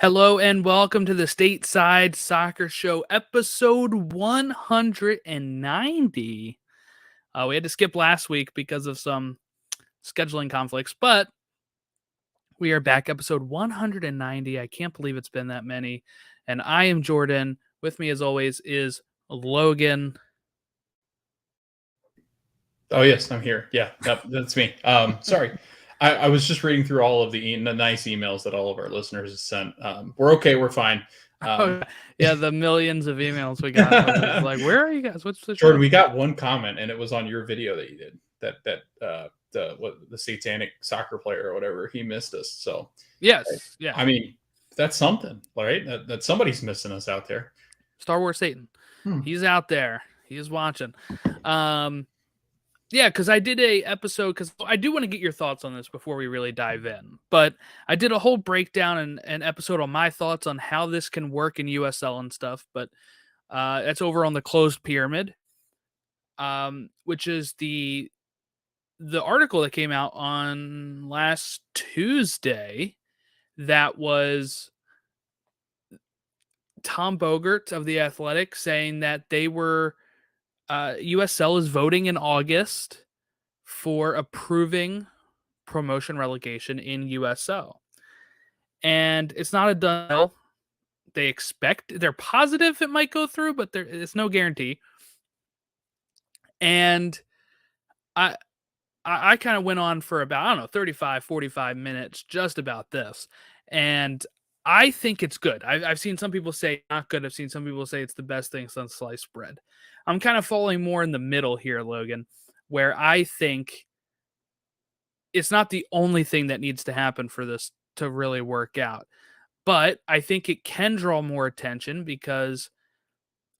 Hello and welcome to the Stateside Soccer Show, episode 190. We had to skip last week because of some scheduling conflicts, but we are back, episode 190. I can't believe it's been that many. And I am Jordan. With me, as always, is Logan. Oh yes, I'm here. Yeah, that's me. Sorry, I was just reading through all of the nice emails that all of our listeners have sent. We're okay. We're fine. Oh, yeah, the millions of emails we got. It's like, where are you guys? What's the Jordan, show? we got one comment, and it was on your video that you did. The satanic soccer player or whatever, he missed us. So Yes, yeah. I mean, that's something, right? That somebody's missing us out there. Star Wars Satan. He's out there. He is watching. Yeah, because I did a episode, because I do want to get your thoughts on this before we really dive in. But I did a whole breakdown and an episode on my thoughts on how this can work in USL and stuff. But that's over on the Closed Pyramid, which is the article that came out on last Tuesday. That was Tom Bogert of the Athletic saying that they were USL is voting in August for approving promotion relegation in USL. And it's not a done deal. They're positive it might go through, but it's no guarantee. And I kind of went on for about, I don't know, 35, 45 minutes just about this. And I think it's good. I've seen some people say not good. I've seen some people say it's the best thing since sliced bread. I'm kind of falling more in the middle here, Logan, where I think it's not the only thing that needs to happen for this to really work out. But I think it can draw more attention because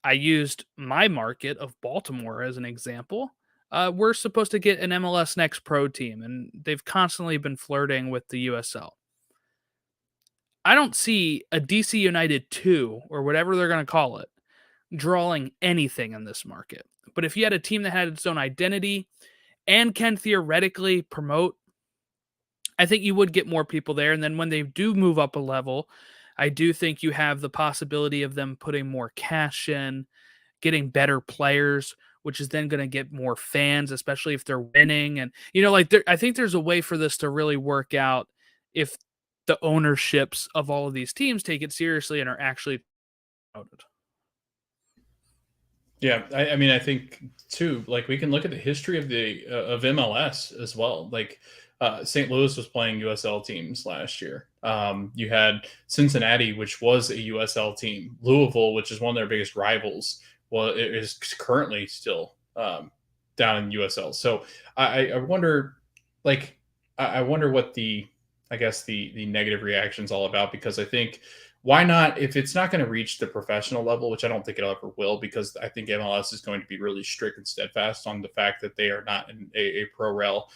I used my market of Baltimore as an example. We're supposed to get an MLS Next Pro team, and they've constantly been flirting with the USL. I don't see a DC United 2, or whatever they're going to call it, drawing anything in this market. But if you had a team that had its own identity and can theoretically promote, I think you would get more people there. And then when they do move up a level, I do think you have the possibility of them putting more cash in, getting better players, which is then going to get more fans, especially if they're winning. And, I think there's a way for this to really work out if the ownerships of all of these teams take it seriously and are actually promoted. Yeah, I mean, I think too. Like, we can look at the history of the of MLS as well. Like, St. Louis was playing USL teams last year. You had Cincinnati, which was a USL team. Louisville, which is one of their biggest rivals, well, it is currently still down in USL. So I wonder, like, I wonder what I guess the negative reaction is all about, because I think, why not, if it's not going to reach the professional level, which I don't think it ever will, because I think MLS is going to be really strict and steadfast on the fact that they are not a pro rel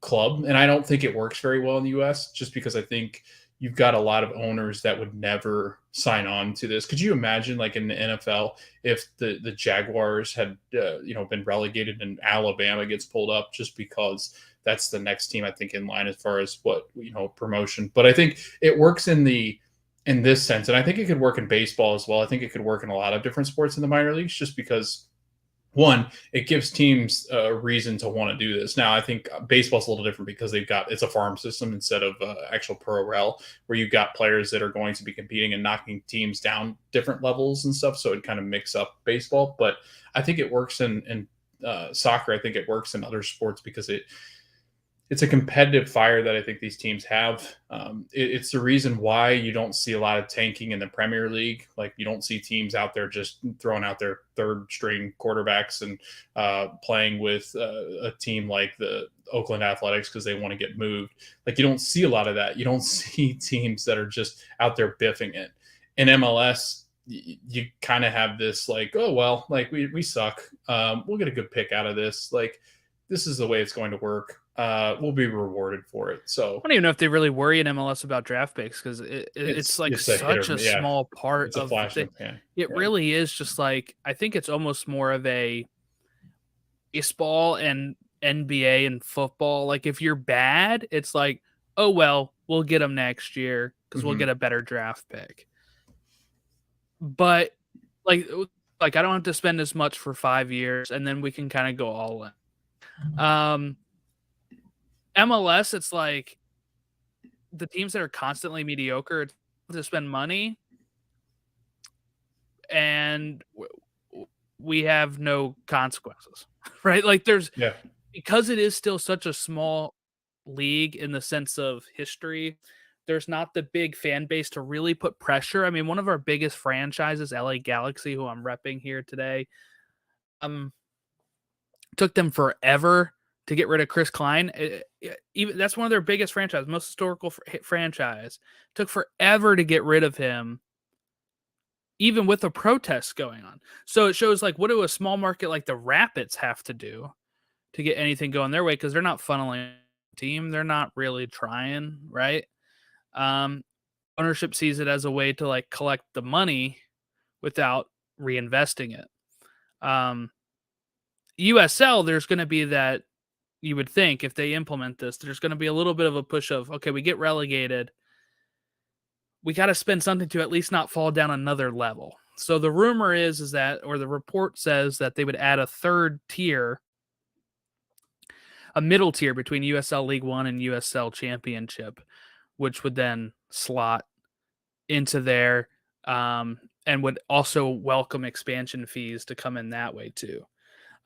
club. And I don't think it works very well in the US, just because I think you've got a lot of owners that would never sign on to this. Could you imagine, like, in the NFL, if the Jaguars had been relegated and Alabama gets pulled up, just because that's the next team I think in line as far as promotion. But I think it works in this sense, and I think it could work in baseball as well. I think it could work in a lot of different sports in the minor leagues, just because, one, it gives teams a reason to want to do this. Now, I think baseball's a little different because it's a farm system instead of actual pro rel, where you've got players that are going to be competing and knocking teams down different levels and stuff. So it kind of mix up baseball. But I think it works in soccer. I think it works in other sports because it's a competitive fire that I think these teams have. It's the reason why you don't see a lot of tanking in the Premier League. Like, you don't see teams out there just throwing out their third string quarterbacks and playing with a team like the Oakland Athletics because they want to get moved. Like, you don't see a lot of that. You don't see teams that are just out there biffing it. In MLS, you kind of have this, like, oh, well, like, we suck. We'll get a good pick out of this. Like, this is the way it's going to work. We'll be rewarded for it. So I don't even know if they really worry in MLS about draft picks, because it's like such a small part it's a of flash the in the pan. It really is just like, I think it's almost more of a baseball and NBA and football. Like, if you're bad, it's like, oh, well, we'll get them next year. because we'll get a better draft pick. But like I don't have to spend as much for 5 years, and then we can kind of go all in. MLS, it's like the teams that are constantly mediocre to spend money, and we have no consequences, right? Like Yeah. because it is still such a small league in the sense of history, there's not the big fan base to really put pressure. I mean, one of our biggest franchises, LA Galaxy, who I'm repping here today, took them forever to get rid of Chris Klein. Even that's one of their biggest franchises, most historical franchise. Took forever to get rid of him, even with the protests going on. So it shows like what do a small market like the Rapids have to do to get anything going their way, because they're not funneling the team. They're not really trying, right? Ownership sees it as a way to like collect the money without reinvesting it. USL, there's going to be that, you would think if they implement this, there's going to be a little bit of a push of, okay, we get relegated. We got to spend something to at least not fall down another level. So the rumor is that, or the report says that they would add a third tier, a middle tier between USL League One and USL Championship, which would then slot into there, and would also welcome expansion fees to come in that way too.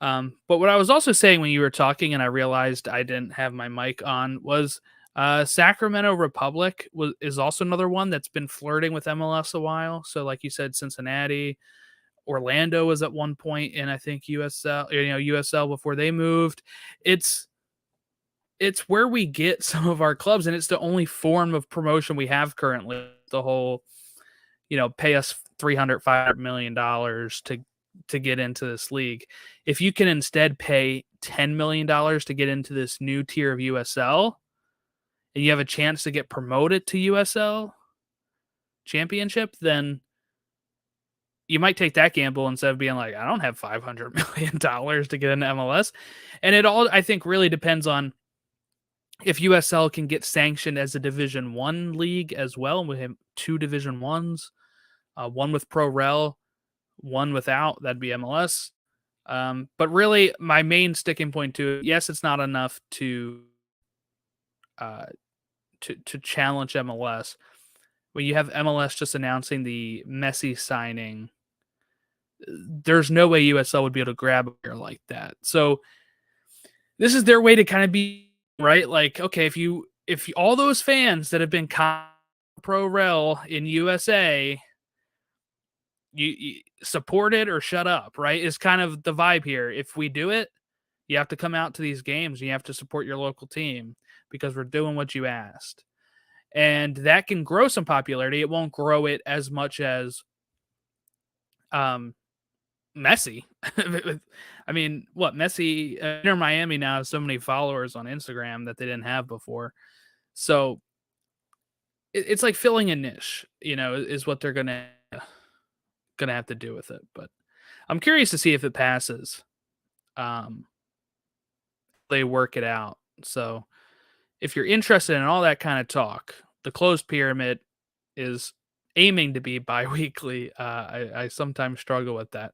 But what I was also saying when you were talking, and I realized I didn't have my mic on, was Sacramento Republic is also another one that's been flirting with MLS a while. So, like you said, Cincinnati, Orlando was at one point in I think USL before they moved. It's where we get some of our clubs, and it's the only form of promotion we have currently. The whole, pay us $300-500 million to get into this league. If you can instead pay $10 million to get into this new tier of USL, and you have a chance to get promoted to USL Championship, then you might take that gamble instead of being like, I don't have $500 million to get into MLS. And it all, I think, really depends on if USL can get sanctioned as a Division 1 league as well. We have 2 Division 1s, one with Pro Rel, one without. That'd be MLS. But really, my main sticking point to it, yes, it's not enough to challenge MLS. When you have MLS just announcing the Messi signing, there's no way USL would be able to grab a player like that. So this is their way to kind of be right. Like, okay, if all those fans that have been pro rel in USA, you support it or shut up, right? Is kind of the vibe here. If we do it, you have to come out to these games. You have to support your local team because we're doing what you asked. And that can grow some popularity. It won't grow it as much as Messi. I mean, Messi, Inter Miami now has so many followers on Instagram that they didn't have before. So it's like filling a niche, is what they're gonna have to do with it. But I'm curious to see if it passes. They work it out. So if you're interested in all that kind of talk, the closed pyramid is aiming to be bi-weekly. I sometimes struggle with that,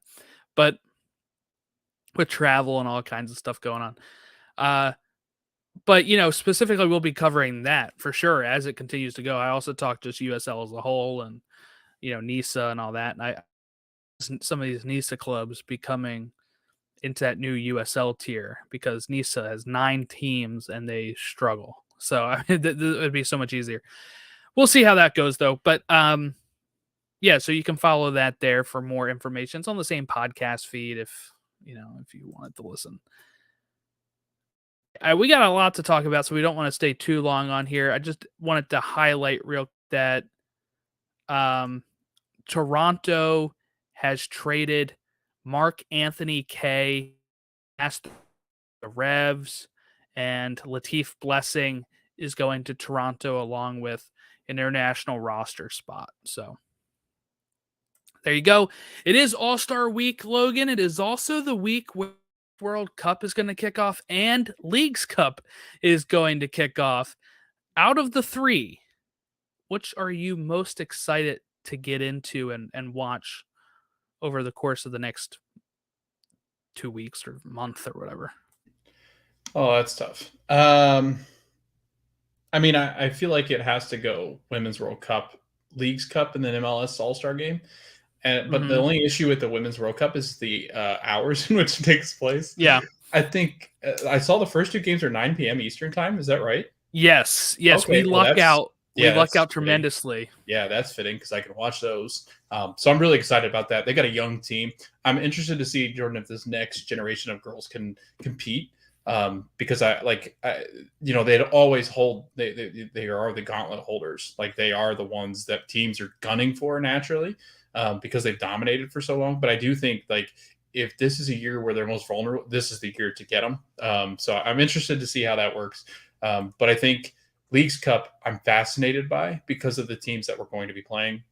but with travel and all kinds of stuff going on. But specifically we'll be covering that for sure as it continues to go. I also talked just USL as a whole and NISA and all that. And some of these NISA clubs becoming into that new USL tier because NISA has 9 teams and they struggle. So I mean, it would be so much easier. We'll see how that goes though. But yeah, so you can follow that there for more information. It's on the same podcast feed if you wanted to listen. We got a lot to talk about, so we don't want to stay too long on here. I just wanted to highlight real that Toronto has traded Mark Anthony K, asked the Revs, and Latif Blessing is going to Toronto along with an international roster spot. So there you go. It is All-Star Week, Logan. It is also the week where World Cup is going to kick off and Leagues Cup is going to kick off. Out of the 3, which are you most excited to get into and watch over the course of the next 2 weeks or month or whatever? Oh, that's tough. I mean, I feel like it has to go Women's World Cup, Leagues Cup, and then MLS All Star Game. And but the Hmm. only issue with the Women's World Cup is the hours in which it takes place. Yeah. I think I saw the first two games are 9 p.m. Eastern time. Is that right? Yes. Yes. We Okay, well luck out. We luck that's out fitting. tremendously. Yeah, that's fitting because I can watch those. So I'm really excited about that. They got a young team. I'm interested to see, Jordan, if this next generation of girls can compete. Because they'd always hold. They are the gauntlet holders. Like they are the ones that teams are gunning for naturally, because they've dominated for so long. But I do think like if this is a year where they're most vulnerable, this is the year to get them. So I'm interested to see how that works. But I think Leagues Cup, I'm fascinated by because of the teams that we're going to be playing.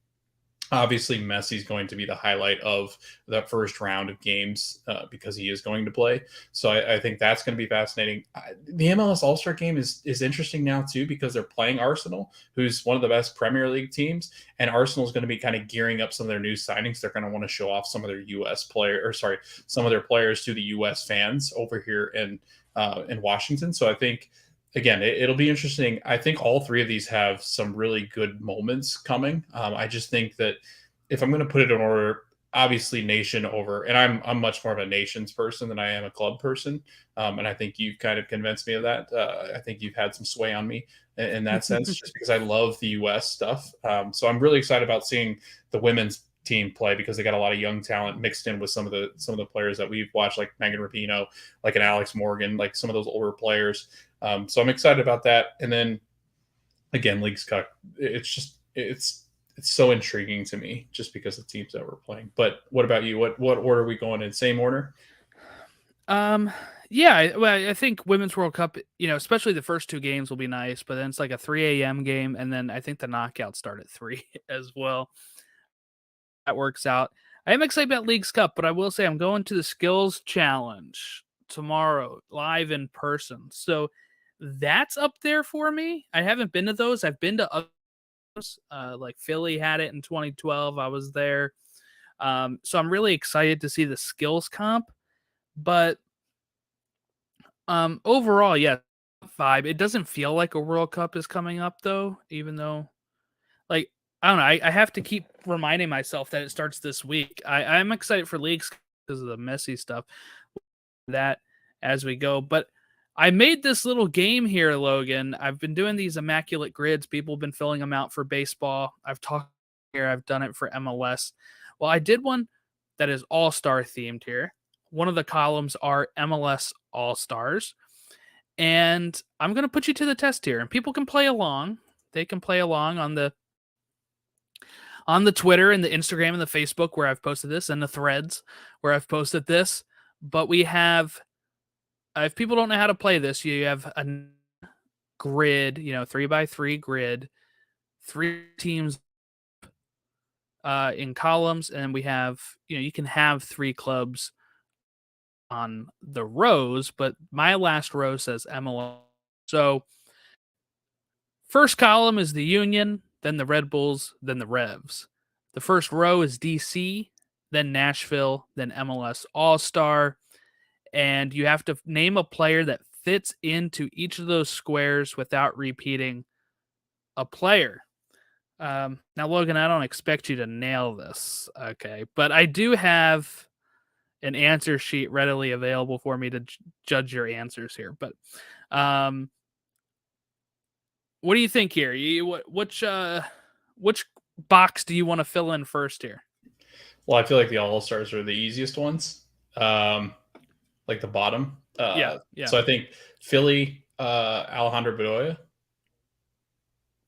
Obviously, Messi's going to be the highlight of that first round of games because he is going to play. So I think that's going to be fascinating. The MLS All Star Game is interesting now too because they're playing Arsenal, who's one of the best Premier League teams, and Arsenal is going to be kind of gearing up some of their new signings. They're going to want to show off some of their some of their players to the U.S. fans over here in Washington. So I think again, it'll be interesting. I think all three of these have some really good moments coming. I just think that if I'm going to put it in order, obviously nation over, and I'm much more of a nations person than I am a club person, and I think you've kind of convinced me of that. I think you've had some sway on me in that sense, just because I love the U.S. stuff. So I'm really excited about seeing the women's team play because they got a lot of young talent mixed in with some of the players that we've watched, like Megan Rapinoe, like an Alex Morgan, like some of those older players. So I'm excited about that. And then again, Leagues Cup, it's so intriguing to me just because of the teams that we're playing. But what about you? What order are we going in? Same order? Um, yeah, I think Women's World Cup, especially the first two games will be nice, but then it's like a 3 a.m. game, and then I think the knockouts start at 3 as well. That works out. I am excited about Leagues Cup, but I will say I'm going to the Skills Challenge tomorrow, live in person. So that's up there for me. I haven't been to those. I've been to others, like Philly had it in 2012. I was there. So I'm really excited to see the skills comp. But overall, yeah, vibe. It doesn't feel like a World Cup is coming up though, even though like I don't know. I have to keep reminding myself that it starts this week. I'm excited for leagues because of the messy stuff that as we go. But I made this little game here, Logan. I've been doing these immaculate grids. People have been filling them out for baseball. I've talked here. I've done it for MLS. Well, I did one that is all star themed here. One of the columns are MLS All Stars. And I'm going to put you to the test here. And people can play along. They can play along on the Twitter and the Instagram and the Facebook where I've posted this and the threads where I've posted this. But we have, if people don't know how to play this, you have a grid, 3x3 grid, three teams in columns. And we have, you can have three clubs on the rows, but my last row says MLS. So first column is the Union, then the Red Bulls, then the Revs. The first row is DC, then Nashville, then MLS All Star. And you have to name a player that fits into each of those squares without repeating a player. Now, Logan, I don't expect you to nail this, okay? But I do have an answer sheet readily available for me to judge your answers here. But what do you think here? Which box do you want to fill in first here? Well, I feel like the All Stars are the easiest ones, like the bottom. Yeah, yeah. So I think Philly, Alejandro Bedoya.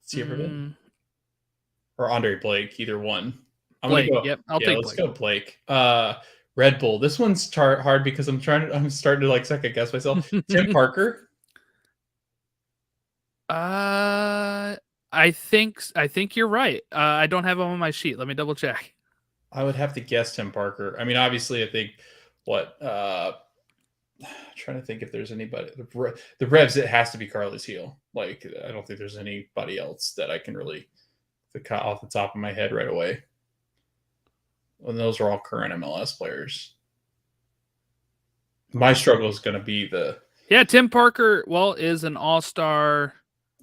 Has he ever been? Mm, Or Andre Blake, either one. I'm gonna Blake. go. Yep, I'll Yeah, take let's Blake. go Bbake. Red Bull. This one's hard because I'm starting to like second guess myself. Tim Parker. uh, I think you're right. I don't have him on my sheet. Let me double check. I would have to guess Tim Parker. I mean, obviously, I think what trying to think if there's anybody. The Revs. It has to be Carlos Heel. Like, I don't think there's anybody else that I can really off the top of my head right away. And those are all current MLS players. My struggle is going to be Tim Parker, is an all-star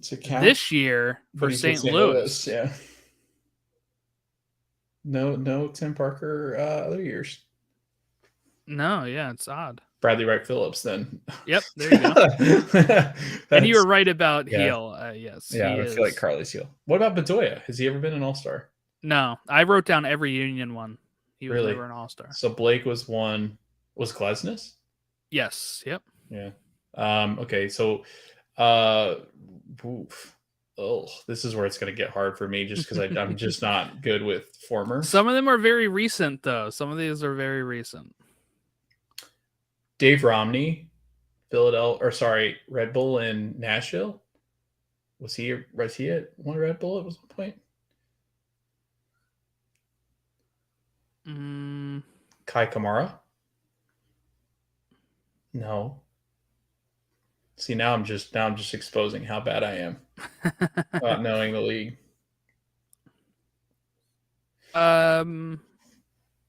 this year for St. Louis. Yeah. No Tim Parker other years. No, yeah, it's odd. Bradley Wright Phillips, then. Yep, there you go. And you were right about Heel. Yes. Yeah, I feel like Carly's Heel. What about Bedoya? Has he ever been an all-star? No, I wrote down every Union one. He was never an all-star. So Blake was one. Was Glesnes? Yes. Yep. Yeah. Okay. So, this is where it's going to get hard for me, just because I'm just not good with former. Some of them are very recent, though. Some of these are very recent. Dave Romney, Red Bull in Nashville. Was he at one Red Bull at one point? Kai Kamara? No. See, now I'm just exposing how bad I am not knowing the league.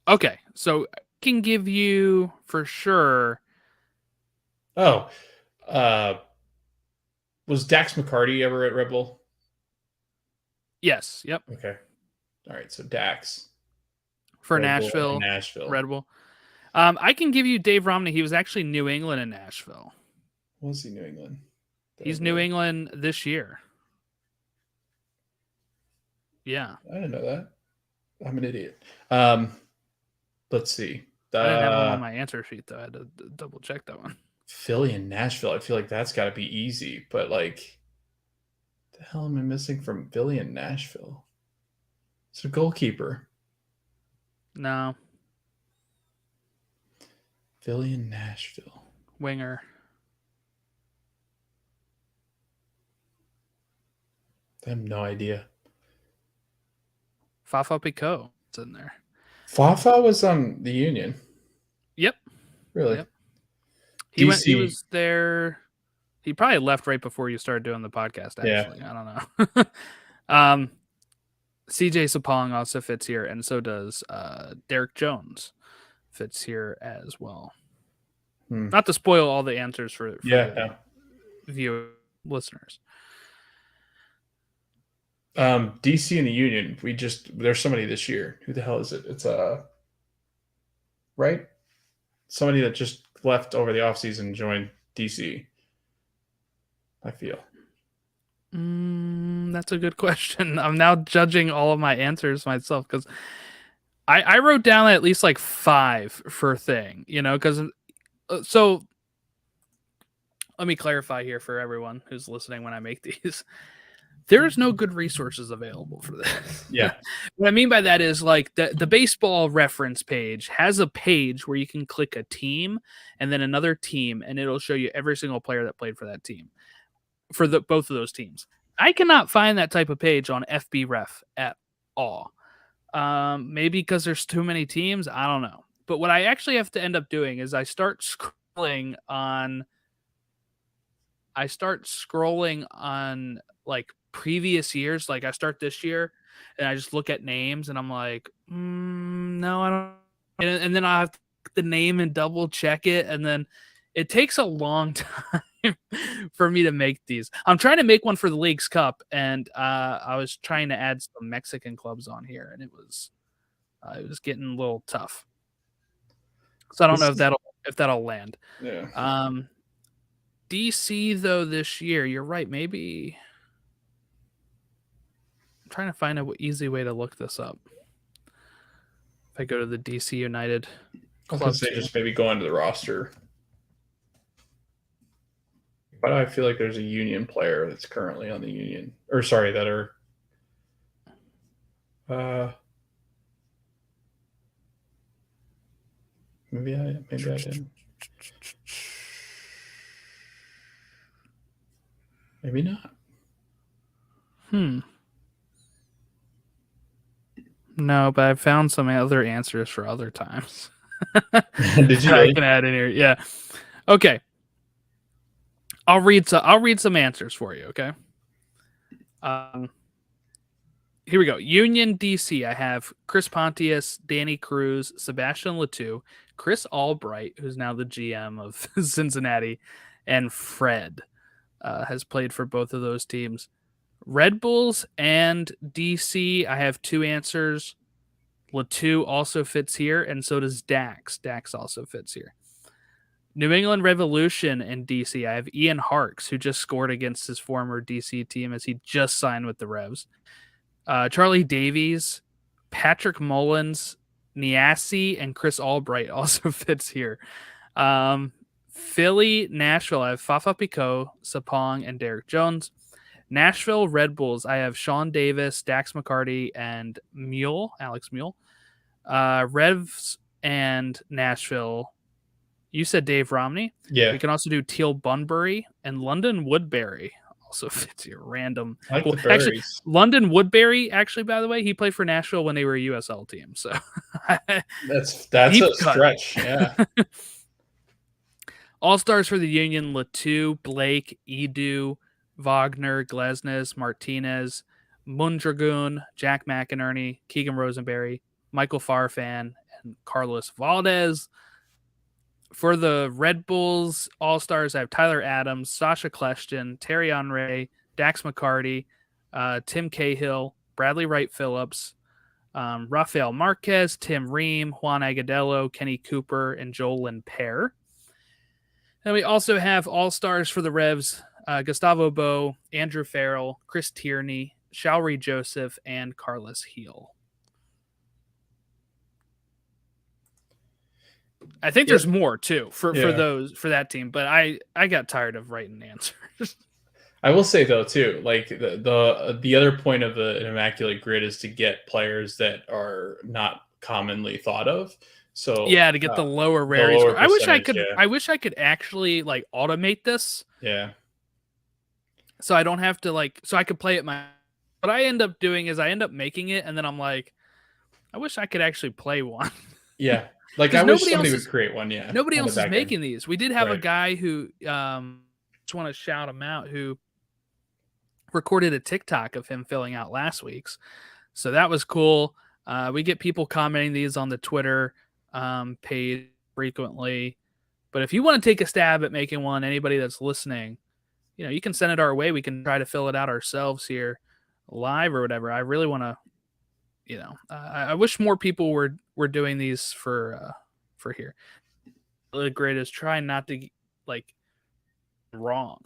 Okay, so I can give you for sure. Oh, was Dax McCarty ever at Red Bull? Yes. Yep. Okay. All right. So Dax for Nashville, Red Bull. I can give you Dave Romney. He was actually New England and Nashville. Was he New England? He's New England this year. Yeah. I didn't know that. I'm an idiot. Let's see. I didn't have one on my answer sheet, though. I had to double check that one. Philly and Nashville. I feel like that's got to be easy, but like, the hell am I missing from Philly and Nashville? It's a goalkeeper. No. Philly and Nashville. Winger. I have no idea. Fafa Picault is in there. Fafa was on the Union. Yep. Really? Yep. He was there. He probably left right before you started doing the podcast, actually. Yeah. I don't know. CJ Sapong also fits here, and so does Derek Jones fits here as well. Not to spoil all the answers for the viewer listeners. DC and the Union, there's somebody this year. Who the hell is it? It's right? Somebody that just left over the offseason and joined DC. I feel. That's a good question. I'm now judging all of my answers myself because I wrote down at least like 5 for thing, because so let me clarify here for everyone who's listening when I make these. There's no good resources available for this. Yeah. What I mean by that is like the baseball reference page has a page where you can click a team and then another team, and it'll show you every single player that played for that team, for both of those teams. I cannot find that type of page on FBref at all. Maybe because there's too many teams. I don't know. But what I actually have to end up doing is I start scrolling on like previous years. Like I start this year and I just look at names and I'm like, no, I don't. And then I have to click the name and double check it. And then it takes a long time for me to make these. I'm trying to make one for the Leagues Cup, and I was trying to add some Mexican clubs on here, and it was getting a little tough. So I don't know if that'll land. Yeah. DC though this year, you're right. Maybe I'm trying to find an easy way to look this up. If I go to the DC United club, I was gonna say just maybe go into the roster. Why do I feel like there's a Union player that's currently on the Union? Or sorry, that are maybe I didn't. Maybe not. No, but I found some other answers for other times. Did you? I can add in here. Yeah. Okay. I'll read some answers for you. Okay. here we go. Union DC. I have Chris Pontius, Danny Cruz, Sebastian Letou, Chris Albright, who's now the GM of Cincinnati, and Fred has played for both of those teams. Red Bulls and DC. I have two answers. Letou also fits here, and so does Dax. Dax also fits here. New England Revolution and DC. I have Ian Harkes, who just scored against his former DC team as he just signed with the Revs. Charlie Davies, Patrick Mullins, Niasi, and Chris Albright also fits here. Philly, Nashville, I have Fafa Picault, Sapong, and Derek Jones. Nashville Red Bulls, I have Sean Davis, Dax McCarty, and Alex Mule. Revs and Nashville, you said Dave Romney. Yeah. We can also do Teal Bunbury and London Woodbury. Also fits here. Random. I like the actually, London Woodbury, actually, by the way, he played for Nashville when they were a USL team. So that's a stretch. Yeah. All stars for the Union: Letou, Blake, Edu, Wagner, Glesnes, Martinez, Mundragoon, Jack McInerney, Keegan Rosenberry, Michael Farfan, and Carlos Valdez. For the Red Bulls All-Stars, I have Tyler Adams, Sasha Kleshton, Terry Henry, Dax McCarty, Tim Cahill, Bradley Wright Phillips, Rafael Marquez, Tim Ream, Juan Agadello, Kenny Cooper, and Joel Limper. And we also have All-Stars for the Revs, Gustavo Bo, Andrew Farrell, Chris Tierney, Showery Joseph, and Carlos Heel. I think there's more too for that team, but I got tired of writing answers. I will say though too, like the other point of an immaculate grid is to get players that are not commonly thought of. So yeah, to get the lower rarity score. I wish I could actually like automate this. Yeah. So I don't have to so I could play it what I end up doing is I end up making it and then I'm like, I wish I could actually play one. Yeah. Like I wish somebody would create one. Yeah. Nobody else is making these. We did have a guy who just want to shout him out who recorded a TikTok of him filling out last week's. So that was cool. We get people commenting these on the Twitter page frequently. But if you want to take a stab at making one, anybody that's listening, you can send it our way. We can try to fill it out ourselves here live or whatever. I really want to, I wish more people were doing these for here. The greatest, try not to wrong.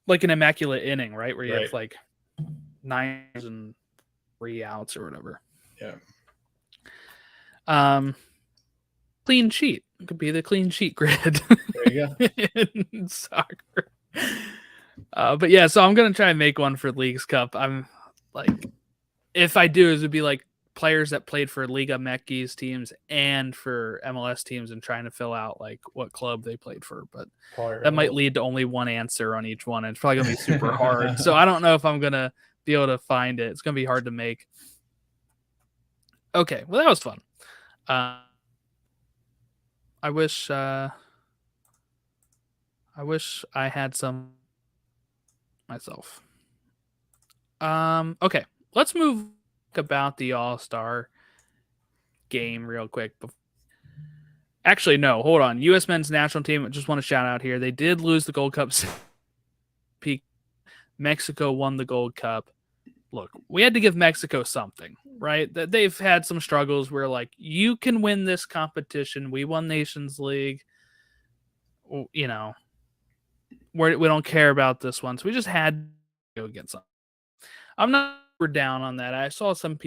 Like an immaculate inning, right? Where you have 9 and 3 outs or whatever. Yeah. Clean sheet. It could be the clean sheet grid. There you go. In soccer. But yeah, so I'm gonna try and make one for Leagues Cup. I'm if I do, it would be players that played for Liga MX teams and for MLS teams and trying to fill out what club they played for. But that might lead to only one answer on each one. And it's probably going to be super hard. So I don't know if I'm going to be able to find it. It's going to be hard to make. Okay. Well, that was fun. I wish I had some myself. Okay. Let's move about the All-Star game real quick. Actually, no, hold on. U.S. men's national team, I just want to shout out here. They did lose the Gold Cup. Mexico won the Gold Cup. Look, we had to give Mexico something, right? They've had some struggles where, you can win this competition. We won Nations League. We don't care about this one. So we just had to go get something. I'm not down on that. I saw some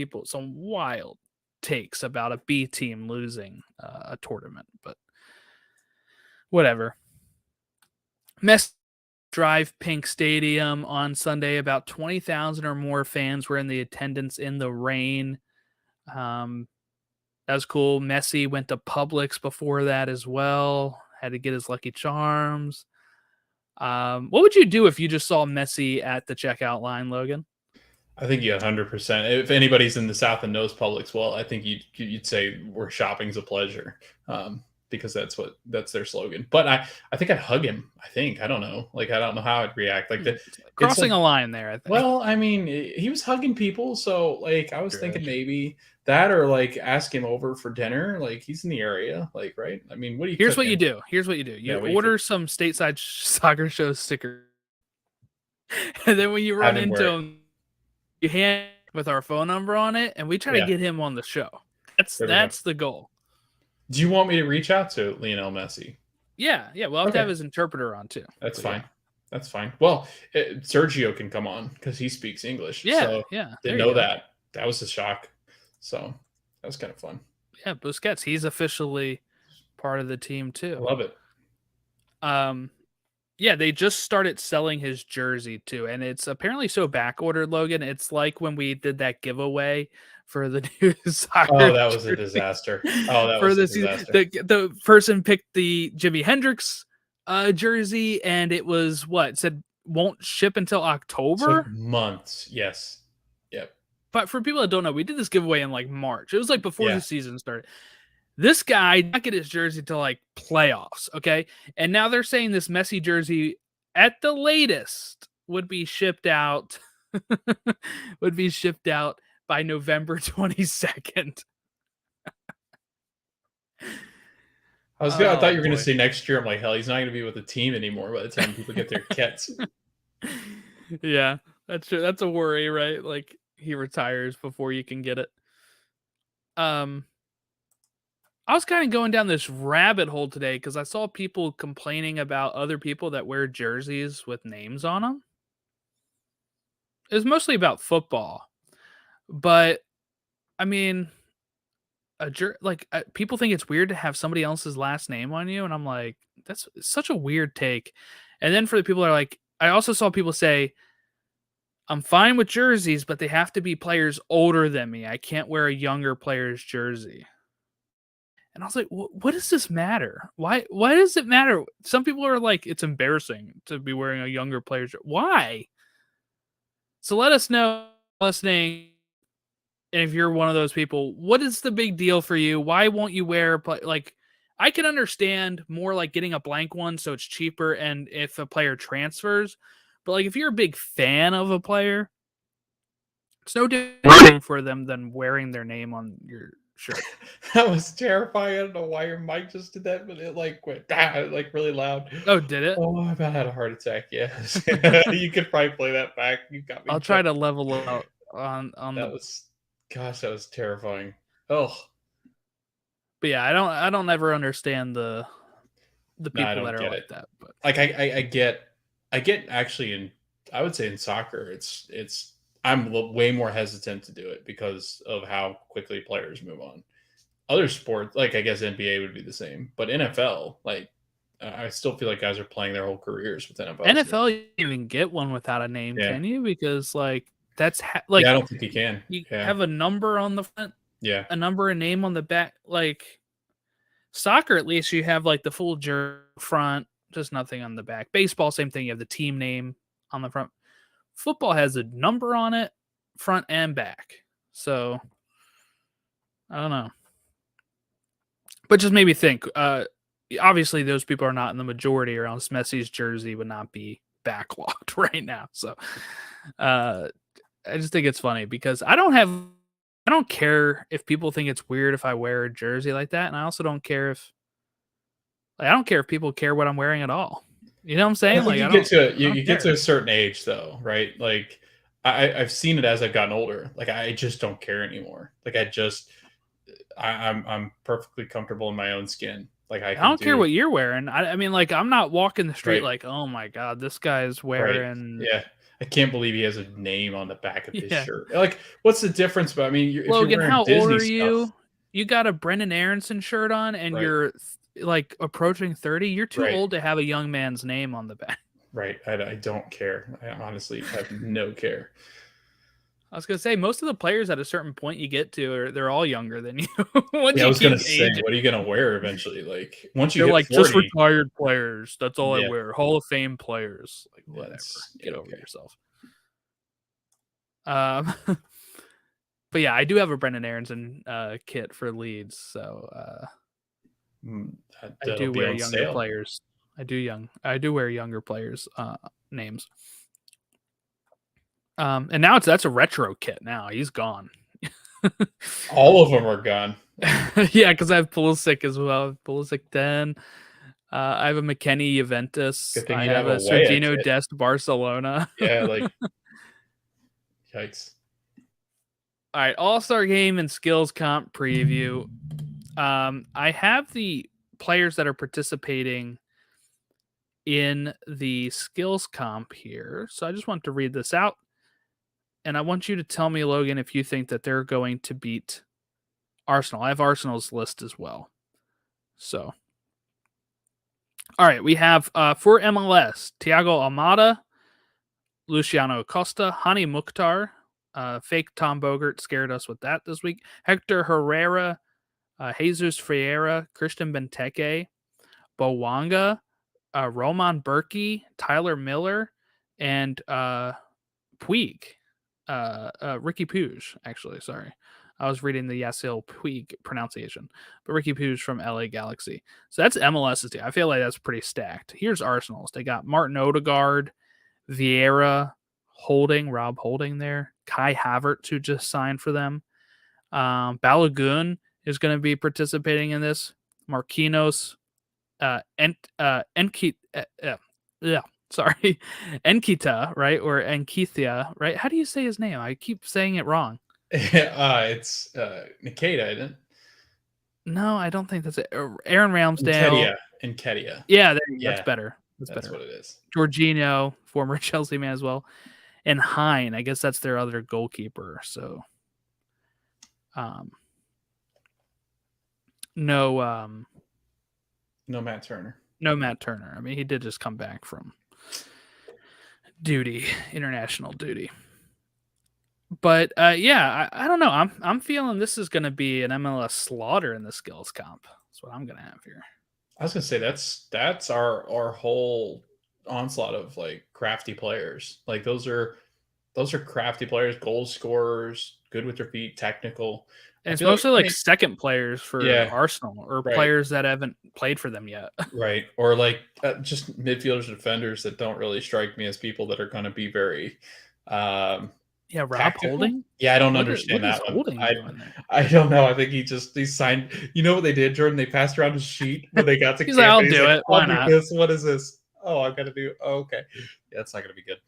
wild takes about a B team losing a tournament, but whatever. Messi Drive Pink Stadium on Sunday. About 20,000 or more fans were in the attendance in the rain. That was cool. Messi went to Publix before that as well. Had to get his Lucky Charms. What would you do if you just saw Messi at the checkout line, Logan? I think you 100%. If anybody's in the South and knows Publix well, I think you'd say where shopping's a pleasure. because that's their slogan. But I think I'd hug him. I don't know. Like I don't know how I'd react. Like it's Crossing like a line there, I think. well, I mean, he was hugging people, so like I was True. thinking maybe that or like ask him over for dinner. Like he's in the area, like right. I mean, what are you Here's what you cooking? do. Here's what you do. Yeah, You what do you cook? order some stateside soccer show sticker, and then when you Have run him into wear it. him, you hand with our phone number on it, and we try to Yeah, get him on the show. there we go. That's the goal. Do you want me to reach out to Lionel Messi? Yeah, yeah. We'll have to have Okay, his interpreter on too. that's But yeah, fine. That's fine. Well, Sergio can come on because he speaks English. yeah, So yeah. There didn't you know go. that. That was a shock. So that was kind of fun. Yeah, Busquets. He's officially part of the team I too. love it. Um, yeah, they just started selling his jersey too, and it's apparently so back ordered, Logan. It's like when we did that giveaway for the new Oh, soccer that was a jersey disaster. Oh, that for was a the season. disaster. The person picked the Jimi Hendrix jersey, and it was what it said won't ship until Took October. months. Yes. Yep. But for people that don't know, we did this giveaway in like March. It was like before Yeah. the season started. This guy did not get his jersey till like playoffs, okay? And now they're saying this Messi jersey at the latest would be shipped out would be shipped out by November 22nd. I thought Oh you were gonna boy. say next year. I'm like, hell, he's not gonna be with the team anymore by the time people get their kits. Yeah, that's true. That's a worry, right? Like he retires before you can get it. Um I was kind of going down this rabbit hole today because I saw people complaining about other people that wear jerseys with names on them. It was mostly about football, but I mean, people think it's weird to have somebody else's last name on you, and I'm like, that's such a weird take. And then for the people that are like, I also saw people say, I'm fine with jerseys, but they have to be players older than me. I can't wear a younger player's jersey. And I was like, what does this matter? Why does it matter? Some people are like, it's embarrassing to be wearing a younger player's why? So let us know listening. And if you're one of those people, what is the big deal for you? Why won't you wear like I can understand more like getting a blank one so it's cheaper and if a player transfers, but like if you're a big fan of a player, it's no different for them than wearing their name on your shirt. That was terrifying. I don't know why your mic just did that, but it like went like really loud. Oh, did it? Oh, I about had a heart attack. Yes, you could probably play that back. You got me. I'll try to level out on That the was, gosh, that was terrifying. Oh, but yeah, I don't ever understand the no, I people don't that are get like it. that. But Like I get actually in. I would say in soccer, it's. I'm way more hesitant to do it because of how quickly players move on. Other sports, like I guess NBA would be the same, but NFL, like I still feel like guys are playing their whole careers with NFL. NFL, you can't even get one without a name, Yeah, can you? Because like that's yeah, I like don't think you can. you Yeah, have a number on the front, yeah, a number, a name on the back. Like soccer, at least you have like the full jersey front, just nothing on the back. Baseball, same thing. You have the team name on the front. Football has a number on it, front and back. So I don't know, but just made me think. Obviously, those people are not in the majority, or else Messi's jersey would not be backlogged right now. So, uh, I just think it's funny because I don't care if people think it's weird if I wear a jersey like that, and I also don't care if I don't care if people care what I'm wearing at all. You know what I'm I saying? think Like you get to I you, don't you get care. to a certain age though, right? Like I've seen it as I've gotten older. Like I just don't care anymore. Like I'm perfectly comfortable in my own skin. Like I I can don't care do what you're wearing. I mean, like I'm not walking the street right, like, oh my god, this guy's right. wearing Yeah. I can't believe he has a name on the back of his yeah. shirt. Like, what's the difference? But I mean, if you're Logan, wearing how old Disney are stuff, you? You got a Brendan Aronson shirt on and right, you're like approaching 30. You're too right, old to have a young man's name on the back. right. I don't care. I honestly have no care. I was gonna say most of the players at a certain point you get to are they're all younger than you. Once Yeah, I you was gonna keep say, aging, what are you gonna wear eventually? Like once you they're hit like just 40, retired players. That's all I yeah, wear. Hall of Fame players. Like yeah, whatever. yeah, Get over okay. yourself. Um but yeah, I do have a Brendan Aronson kit for Leeds, so I That'll do be wear on younger sale. players. I do wear younger players' names. And now that's a retro kit. Now he's gone. All of them are gone. Yeah, because I have Pulisic as well. Pulisic 10. I have a McKennie Juventus. Good thing I you have have a a Weah Sergino kit. Dest Barcelona. Yeah, like yikes. All right, All-Star Game and Skills Comp preview. I have the players that are participating in the Skills Comp here. So I just want to read this out. And I want you to tell me, Logan, if you think that they're going to beat Arsenal. I have Arsenal's list as well. So, all right, we have for MLS, Thiago Almada, Luciano Acosta, Hani Mukhtar, fake Tom Bogert scared us with that this week, Hector Herrera, Jesus Ferreira, Christian Benteke, Bowanga, Roman Berkey, Tyler Miller, and Puig. Ricky Puig, actually, sorry. I was reading the Yasiel Puig pronunciation, but Ricky Puig from LA Galaxy. So that's MLS's team. I feel like that's pretty stacked. Here's Arsenal's. They got Martin Odegaard, Vieira, Rob Holding there, Kai Havertz, who just signed for them. Balogun is going to be participating in this. Marquinhos, sorry, Enkita, right? Or Enkithia, right? How do you say his name? I keep saying it wrong. It's Nikita, isn't it? No, I don't think that's it. Aaron Ramsdale. Enkedia. Yeah, Yeah, that's better. That's that's better. what it is. Jorginho, former Chelsea man as well. And Hine, I guess that's their other goalkeeper. So, no Matt Turner. No Matt Turner. I mean, he did just come back from international duty. But yeah, I don't know. I'm feeling this is going to be an MLS slaughter in the skills comp. That's what I'm going to have here. I was gonna say that's our whole onslaught of like crafty players. Like those are crafty players, goal scorers, good with their feet, technical. And I it's feel like mostly like second players for yeah, Arsenal or right, players that haven't played for them yet. right, or like just midfielders and defenders that don't really strike me as people that are going to be very Yeah, Rob tactical. Holding. Yeah, I don't What understand is that one. Holding doing there? I don't know. I think he signed. You know what they did, Jordan? They passed around his sheet when they got to He's camp. like, I'll and he's do like, it. Why I'll do not? this. What is this? Oh, I got to do. Oh, okay, yeah, it's not going to be good.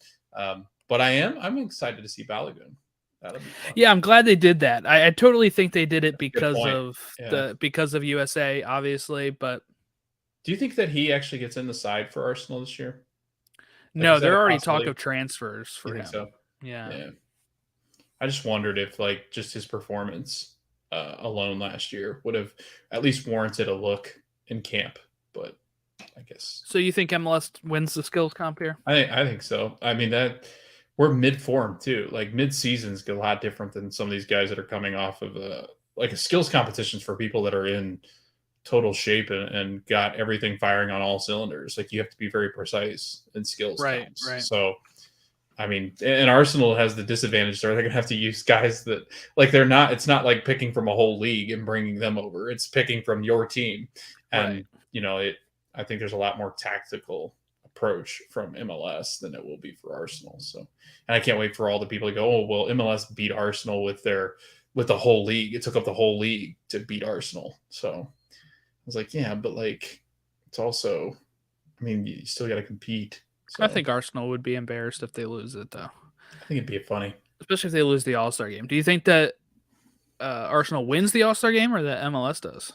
But I'm excited to see Balogun. That'll be fun. Yeah, I'm glad they did that. I totally think they did it because of USA, obviously. But do you think that he actually gets in the side for Arsenal this year? Like, no, is that they're a already talk possibility? of transfers for You think him. so? Yeah. Yeah. I just wondered if like just his performance alone last year would have at least warranted a look in camp, but I guess. So you think MLS wins the skills comp here? I think so. I mean that we're mid form too. Like mid season's a lot different than some of these guys that are coming off of a skills competitions for people that are in total shape and got everything firing on all cylinders. Like you have to be very precise in skills comps. Right. So I mean, and Arsenal has the disadvantage there. They're going to have to use guys that like they're not. It's not like picking from a whole league and bringing them over. It's picking from your team, and I think there's a lot more tactical approach from MLS than it will be for Arsenal. So, and I can't wait for all the people to go, oh well, MLS beat Arsenal with the whole league. It took up the whole league to beat Arsenal. So I was like, yeah, but like it's also, I mean, you still got to compete. So, I think Arsenal would be embarrassed if they lose it, though. I think it'd be funny, especially if they lose the All Star game. Do you think that Arsenal wins the All Star game or that MLS does?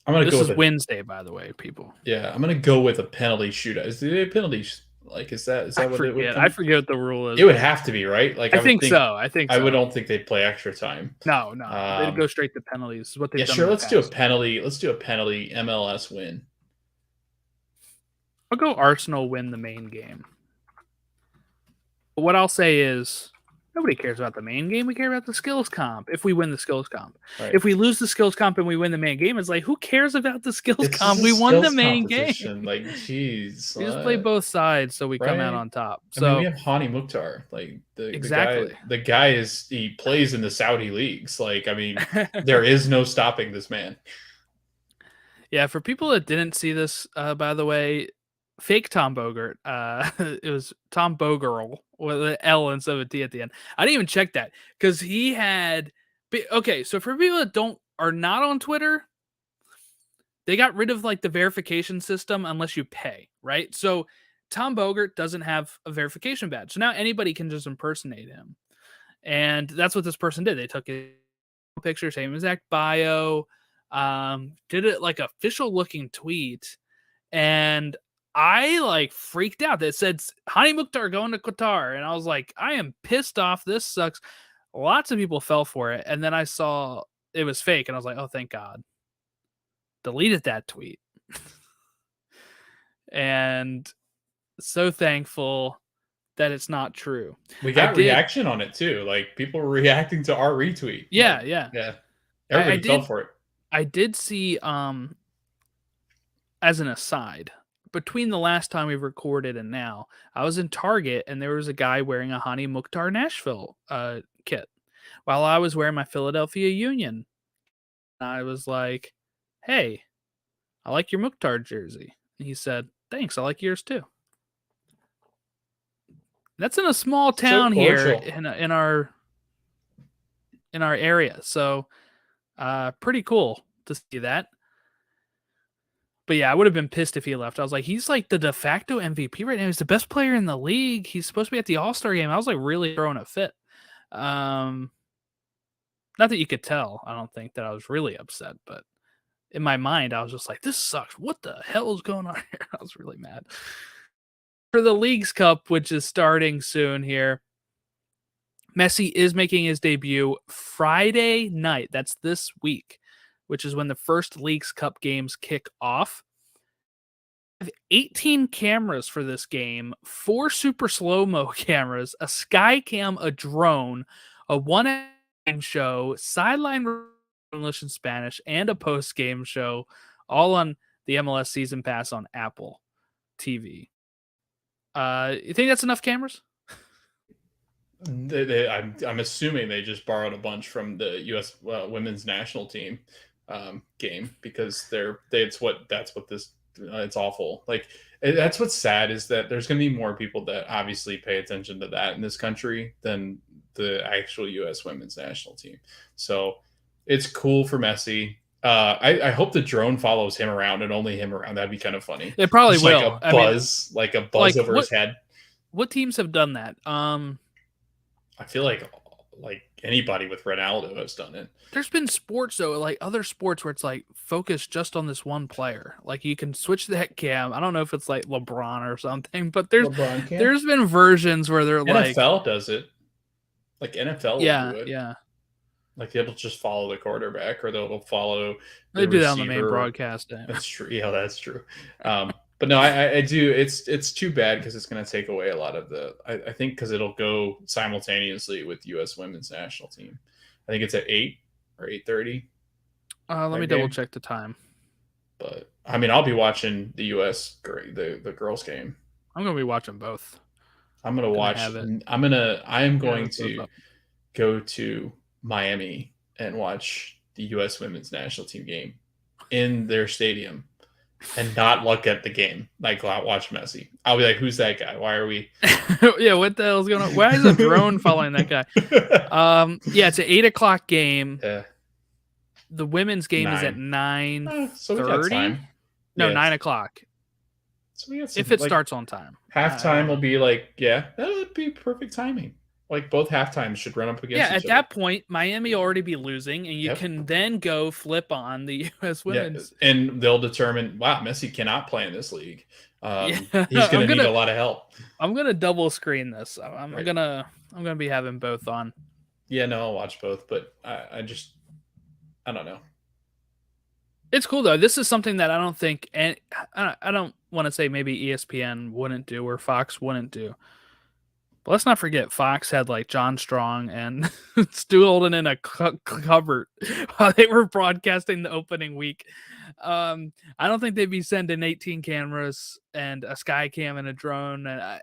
I'm gonna this go is with Wednesday, by the way, people. Yeah, I'm gonna go with a penalty shootout. Is the penalty like is that what it would come? I forget what the rule is. It would have to be right. Like I think so. I think so. I don't think they'd play extra time. No, they'd go straight to penalties. Is what they've done. Sure. Let's do a penalty. Let's do a penalty MLS win. I'll go Arsenal win the main game. But what I'll say is, Nobody cares about the main game. We care about the skills comp if we win the skills comp. Right. If we lose the skills comp and we win the main game, it's like, who cares about the skills It's just comp? a We won the skills main game. competition. Like, jeez. We just play both sides, so we come out Right. on top. I mean, we So have Hani Mukhtar. Like exactly. the guy he plays in the Saudi leagues. Like, I mean, there is no stopping this man. Yeah, for people that didn't see this, by the way, fake Tom Bogert. It was Tom Bogerl with an L instead of a T at the end. I didn't even check that because he had. Okay, so for people that are not on Twitter, they got rid of like the verification system unless you pay, right? So Tom Bogert doesn't have a verification badge, so now anybody can just impersonate him, and that's what this person did. They took a picture, same exact bio, did it like official looking tweet, and I like freaked out. That said Hani Mukhtar going to Qatar, and I was like, I am pissed off. This sucks. Lots of people fell for it, and then I saw it was fake, and I was like, oh, thank God. Deleted that tweet. And so thankful that it's not true. We got reaction on it too. Like, people were reacting to our retweet. Yeah, like, yeah. Yeah. Everybody fell for it. I did see, as an aside, between the last time we recorded and now, I was in Target and there was a guy wearing a Hani Mukhtar Nashville kit while I was wearing my Philadelphia Union. I was like, hey, I like your Mukhtar jersey. And he said, thanks, I like yours too. That's in a small town here in our area. So pretty cool to see that. But yeah, I would have been pissed if he left. I was like, he's like the de facto MVP right now. He's the best player in the league. He's supposed to be at the All Star game. I was like really throwing a fit. Not that you could tell. I don't think that I was really upset, but in my mind, I was just like, this sucks. What the hell is going on here? I was really mad. For the Leagues Cup, which is starting soon here, Messi is making his debut Friday night. That's this week, which is when the first Leagues Cup games kick off. I have 18 cameras for this game, 4 super slow-mo cameras, a sky cam, a drone, a one-game show, sideline English and Spanish, and a post-game show, all on the MLS Season Pass on Apple TV. You think that's enough cameras? I'm assuming they just borrowed a bunch from the U.S. Women's National Team game because it's awful. Like, that's what's sad is that there's going to be more people that obviously pay attention to that in this country than the actual U.S. Women's National Team. So it's cool for Messi. I hope the drone follows him around and only him around. That'd be kind of funny. It probably will. Like a buzz over his head. What teams have done that? I feel like anybody with Ronaldo has done it. There's been sports though, like other sports where it's like focused just on this one player. Like you can switch that cam. I don't know if it's like LeBron or something, but there's been versions where they're like NFL does it. Like NFL will do it. Yeah. Like they'll just follow the quarterback or they'll follow the receiver. That on the main broadcast. That's true. Yeah, that's true. But no, I do. It's too bad because it's going to take away a lot of the. I think because it'll go simultaneously with U.S. Women's National Team. I think it's at 8 or 8:30. Let me double check the time. But I mean, I'll be watching the U.S. the girls game. I'm going to be watching both. I'm going to watch. I am going to go to Miami and watch the U.S. Women's National Team game in their stadium and not look at the game. Like, watch Messi. I'll be like, who's that guy? Why are we? Yeah, what the hell's going on? Why is a drone following that guy? Yeah, it's an 8:00 game. Yeah. The women's game is at 9:30. So we got time. No, 9:00. So we got some, if it starts on time. Halftime will be like, that would be perfect timing. Like both halftimes should run up against each other. Yeah, at that point, Miami will already be losing, and you can then go flip on the U.S. Women's. Yeah, and they'll determine, wow, Messi cannot play in this league. He's going to need a lot of help. I'm going to double screen this. I'm going to be having both on. Yeah, no, I'll watch both, but I don't know. It's cool though. This is something that I don't think, and I don't want to say maybe ESPN wouldn't do or Fox wouldn't do. But let's not forget Fox had like John Strong and Stu Holden in a cupboard while they were broadcasting the opening week. I don't think they'd be sending 18 cameras and a sky cam and a drone. And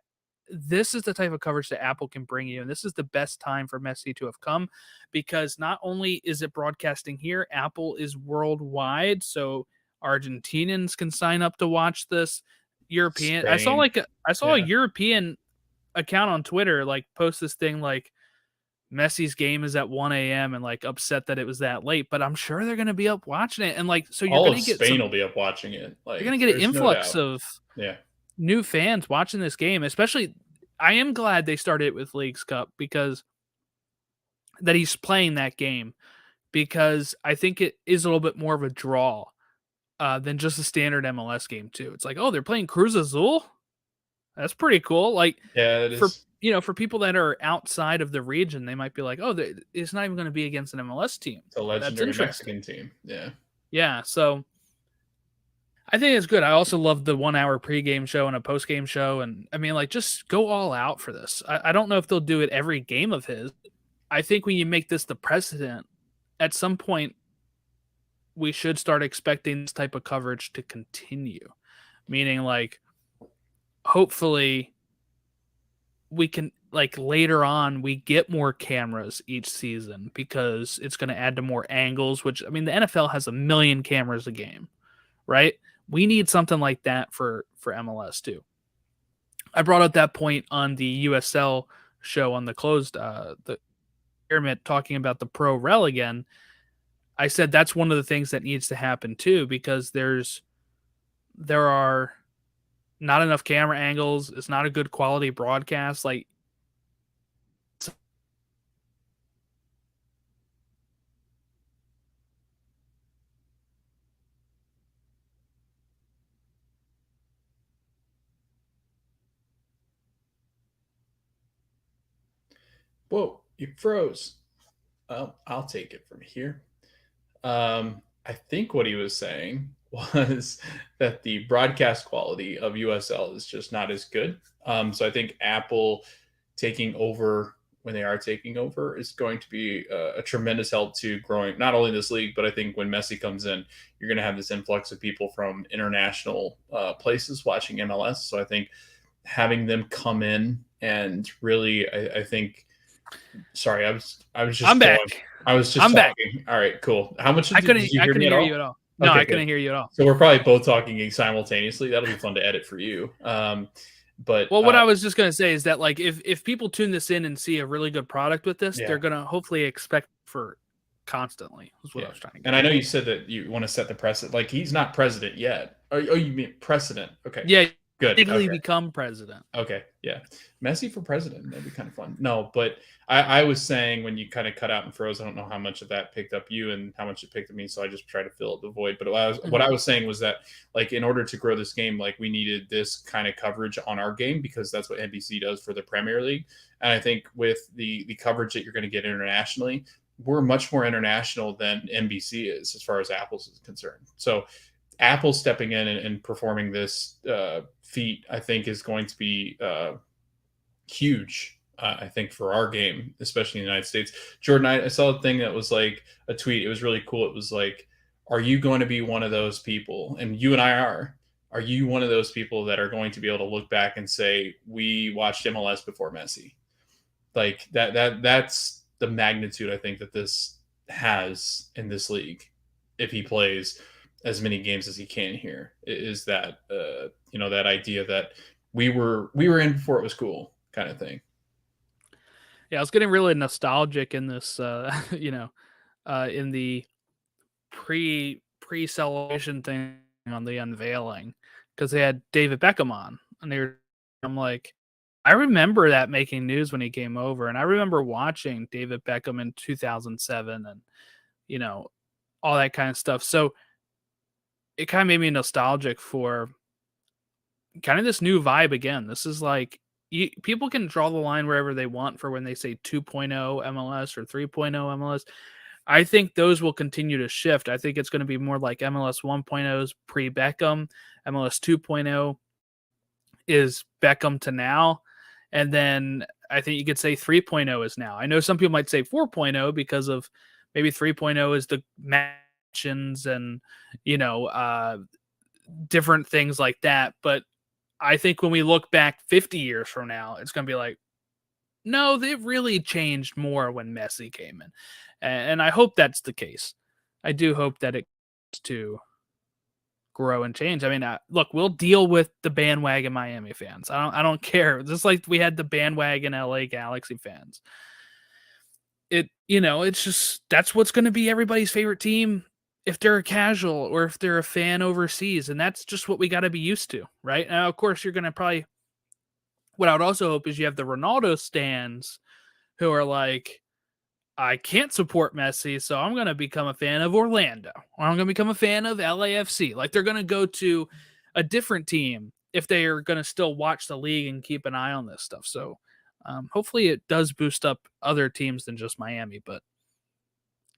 this is the type of coverage that Apple can bring you. And this is the best time for Messi to have come, because not only is it broadcasting here, Apple is worldwide. So Argentinians can sign up to watch this. European. I saw Spain. a European account on Twitter like post this thing like Messi's game is at 1 a.m. and like upset that it was that late, but I'm sure they're gonna be up watching it. And like, so you're All gonna of get Spain will be up watching it. you're Like, gonna get an there's no influx doubt. of Yeah. new fans watching this game. Especially, I am glad they started it with Leagues Cup, because that he's playing that game, because I think it is a little bit more of a draw than just a standard MLS game too. It's like, oh, they're playing Cruz Azul. That's pretty cool. Like, Yeah, it for is. for people that are outside of the region, they might be like, oh, it's not even going to be against an MLS team. It's a That's legendary interesting. Mexican team. Yeah. Yeah, so I think it's good. I also love the 1 hour pregame show and a postgame show, and I mean, like, just go all out for this. I don't know if they'll do it every game of his. I think when you make this the precedent, at some point, we should start expecting this type of coverage to continue. Meaning, like, hopefully we can, like, later on we get more cameras each season, because it's going to add to more angles, which, I mean, the NFL has 1 million cameras a game, right? We need something like that for MLS too. I brought up that point on the USL show on the closed the pyramid, talking about the pro rel again. I said that's one of the things that needs to happen too, because there are not enough camera angles. It's not a good quality broadcast. Like, Whoa, you froze. I'll take it from here. I think what he was saying was that the broadcast quality of USL is just not as good. So I think Apple taking over, when they are taking over, is going to be a tremendous help to growing not only this league, but I think when Messi comes in, you're going to have this influx of people from international places watching MLS. So I think having them come in and really, I think. Sorry, I was just I'm going. back. I was just I'm back. talking. All right, cool. How much I did couldn't you hear me at all? hear you at all. No, Okay, I good. couldn't hear you at all. So we're probably both talking simultaneously. That'll be fun to edit for you. But Well, what I was just gonna say is that, like, if people tune this in and see a really good product with this, yeah, they're gonna hopefully expect for constantly. Is what yeah. I was trying to get. And I know you said that you want to set the precedent. Like, he's not president yet. Oh, you mean precedent? Okay, Yeah, good. legally Okay. become president. Okay, yeah. Messi for president. That'd be kind of fun. No, but I was saying, when you kind of cut out and froze, I don't know how much of that picked up you and how much it picked up me, so I just tried to fill the void. But what I was saying was that, like, in order to grow this game, like, we needed this kind of coverage on our game, because that's what NBC does for the Premier League. And I think with the coverage that you're going to get internationally, we're much more international than NBC is as far as Apple's is concerned. So Apple stepping in and performing this feat, I think, is going to be huge. I think for our game, especially in the United States. Jordan, I saw a thing that was like a tweet. It was really cool. It was like, are you going to be one of those people? And you and I are. Are you one of those people that are going to be able to look back and say, we watched MLS before Messi? Like, that's the magnitude, I think, that this has in this league. If he plays as many games as he can here, is that that idea that we were in before it was cool, kind of thing. Yeah, I was getting really nostalgic in this, in the pre celebration thing on the unveiling, because they had David Beckham on, and I'm like, I remember that making news when he came over, and I remember watching David Beckham in 2007, and all that kind of stuff. So it kind of made me nostalgic for kind of this new vibe again. This is like, people can draw the line wherever they want for when they say 2.0 MLS or 3.0 MLS. I think those will continue to shift. I think it's going to be more like MLS 1.0's pre-Beckham. MLS 2.0 is Beckham to now. And then I think you could say 3.0 is now. I know some people might say 4.0 because of maybe 3.0 is the mansions and, different things like that. But I think when we look back 50 years from now, it's going to be like, no, they've really changed more when Messi came in. And I hope that's the case. I do hope that it to grow and change. I mean, look, we'll deal with the bandwagon Miami fans. I don't care. Just like we had the bandwagon LA Galaxy fans. It's just that's what's going to be everybody's favorite team if they're a casual or if they're a fan overseas, and that's just what we got to be used to, right? Now, of course, you're going to probably. What I would also hope is you have the Ronaldo stands who are like, I can't support Messi, so I'm going to become a fan of Orlando, or I'm going to become a fan of LAFC. Like, they're going to go to a different team if they are going to still watch the league and keep an eye on this stuff. So hopefully it does boost up other teams than just Miami. But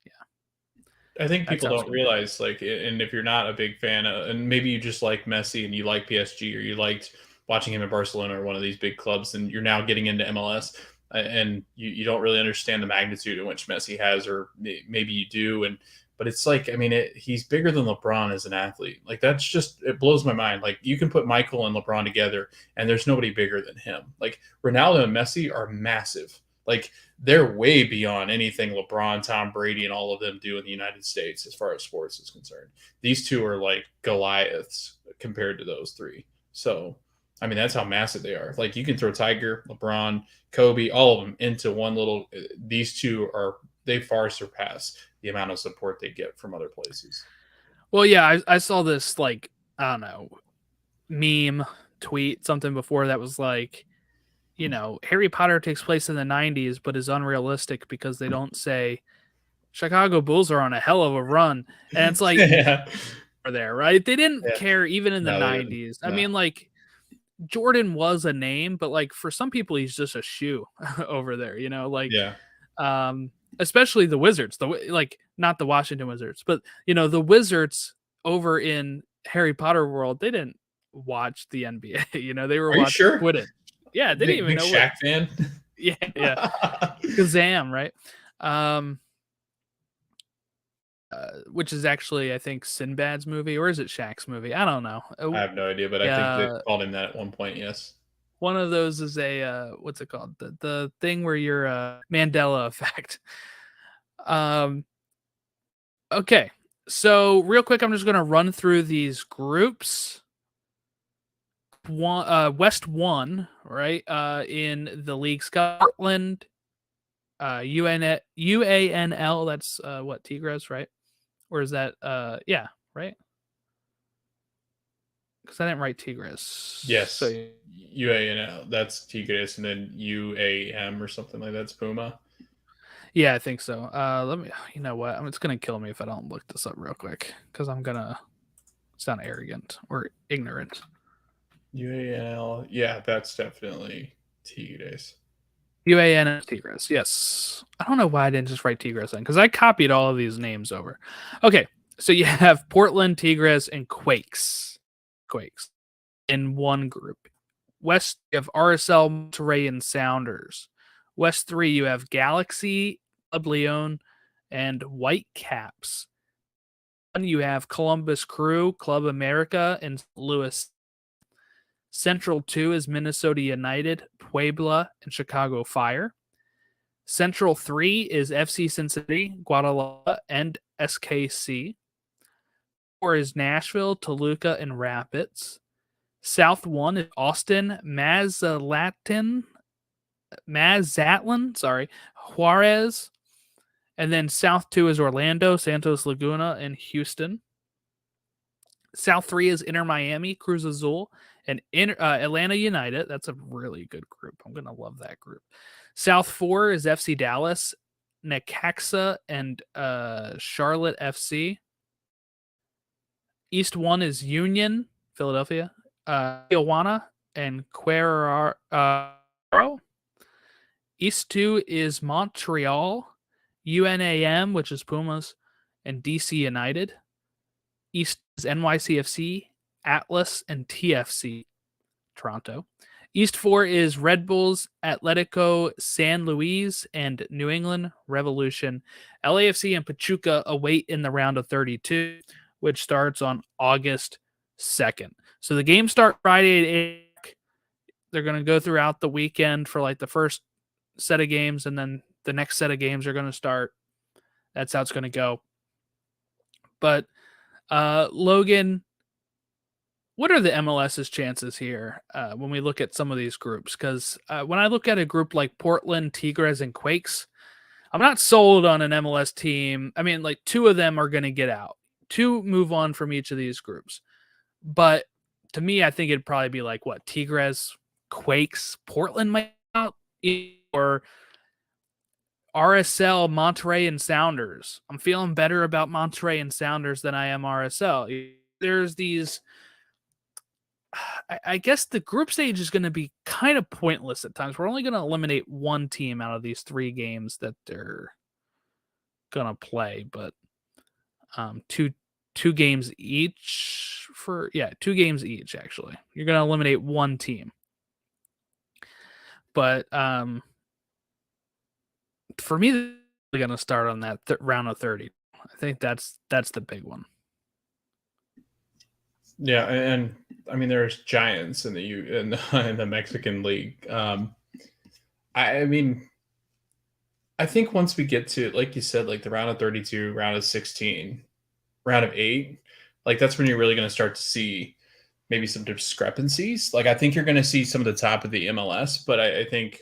yeah, I think that's people how it's don't going to be. realize, like, and if you're not a big fan, and maybe you just like Messi and you like PSG or you liked watching him in Barcelona or one of these big clubs, and you're now getting into MLS, and you don't really understand the magnitude in which Messi has, or maybe you do, but it's like, I mean, he's bigger than LeBron as an athlete. Like, that's just, it blows my mind. Like, you can put Michael and LeBron together, and there's nobody bigger than him. Like, Ronaldo and Messi are massive. Like, they're way beyond anything LeBron, Tom Brady, and all of them do in the United States as far as sports is concerned. These two are like Goliaths compared to those three. So, I mean, that's how massive they are. Like, you can throw Tiger, LeBron, Kobe, all of them into one little. These two are, they far surpass the amount of support they get from other places. Well, yeah, I saw this, like, I don't know, meme tweet, something before that was like, Harry Potter takes place in the 90s, but is unrealistic because they don't say Chicago Bulls are on a hell of a run. And it's like, Yeah. are there, right? They didn't Yeah. care even in the No, they didn't. 90s. I No. mean, like, Jordan was a name, but like for some people, he's just a shoe over there, like, Yeah. especially the Wizards, like not the Washington Wizards, but the Wizards over in Harry Potter world, they didn't watch the NBA, they were Are you watching sure? Quidditch. Yeah, they didn't even Big know what, Shaq fan? yeah, yeah, Kazam, right? Which is actually, I think, Sinbad's movie, or is it Shaq's movie? I don't know. I have no idea, but I think they Yeah, called him that at one point, yes. one of those is a what's it called? The thing where you're Mandela effect. Um okay. So real quick, I'm just gonna run through these groups. West 1, right? In the league, Scotland, UANL, that's what, Tigres, right? Or is that yeah, right? Because I didn't write Tigres. So Yes. UANL. That's Tigres, and then UAM or something like that's Puma. yeah, I think so. Let me. You know what? It's gonna kill me if I don't look this up real quick because I'm gonna sound arrogant or ignorant. UANL. Yeah, that's definitely Tigres. UAN and Tigres. Yes. I don't know why I didn't just write Tigres in because I copied all of these names over. Okay, so you have Portland, Tigres, and Quakes. Quakes in one group. West, you have RSL, Monterey, and Sounders. West 3, you have Galaxy, Club Leon, and Whitecaps. You have Columbus Crew, Club America, and Louis. Central 2 is Minnesota United, Puebla, and Chicago Fire. Central 3 is FC Cincinnati, Guadalajara, and SKC. 4 is Nashville, Toluca, and Rapids. South 1 is Austin, Mazatlan, Juarez. And then South 2 is Orlando, Santos Laguna, and Houston. South 3 is Inter Miami, Cruz Azul, and Atlanta United. That's a really good group. I'm going to love that group. South 4 is FC Dallas, Necaxa, and Charlotte FC. East 1 is Union, Philadelphia, Tijuana, and Querétaro. East 2 is Montreal, UNAM, which is Pumas, and DC United. East is NYCFC, Atlas, and TFC, Toronto. East 4 is Red Bulls, Atletico San Luis, and New England Revolution. LAFC and Pachuca await in the round of 32, which starts on August 2nd. So the games start Friday at 8. They're going to go throughout the weekend for like the first set of games, and then the next set of games are going to start. That's how it's going to go. But Logan, what are the MLS's chances here when we look at some of these groups? Because when I look at a group like Portland, Tigres, and Quakes, I'm not sold on an MLS team. I mean, like 2 of them are going to get out. 2 move on from each of these groups. But to me, I think it'd probably be like what? Tigres, Quakes, Portland might out, or RSL, Monterrey, and Sounders. I'm feeling better about Monterrey and Sounders than I am RSL. There's these. I guess the group stage is going to be kind of pointless at times. We're only going to eliminate 1 team out of these 3 games that they're going to play, but two games each for 2 games each. Actually, you're going to eliminate 1 team, but for me, they're going to start on that round of 30. I think that's the big one. Yeah, and I mean there's giants in in the Mexican League. I mean, I think once we get to, like you said, like the round of 32, round of 16, round of 8, like that's when you're really going to start to see maybe some discrepancies. Like I think you're going to see some of the top of the MLS, but I think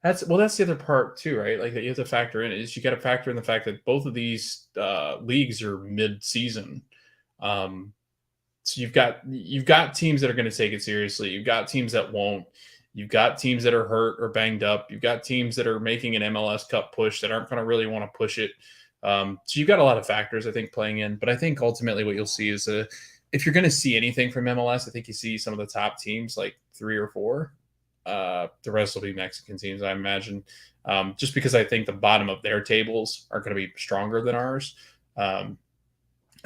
that's the other part too, right? Like that you have to factor in is you got to factor in the fact that both of these leagues are mid-season. So you've got teams that are going to take it seriously. You've got teams that won't. You've got teams that are hurt or banged up. You've got teams that are making an MLS Cup push that aren't going to really want to push it. So you've got a lot of factors, I think, playing in. But I think ultimately what you'll see is if you're going to see anything from MLS, I think you see some of the top teams, like 3 or 4. The rest will be Mexican teams, I imagine, just because I think the bottom of their tables are going to be stronger than ours.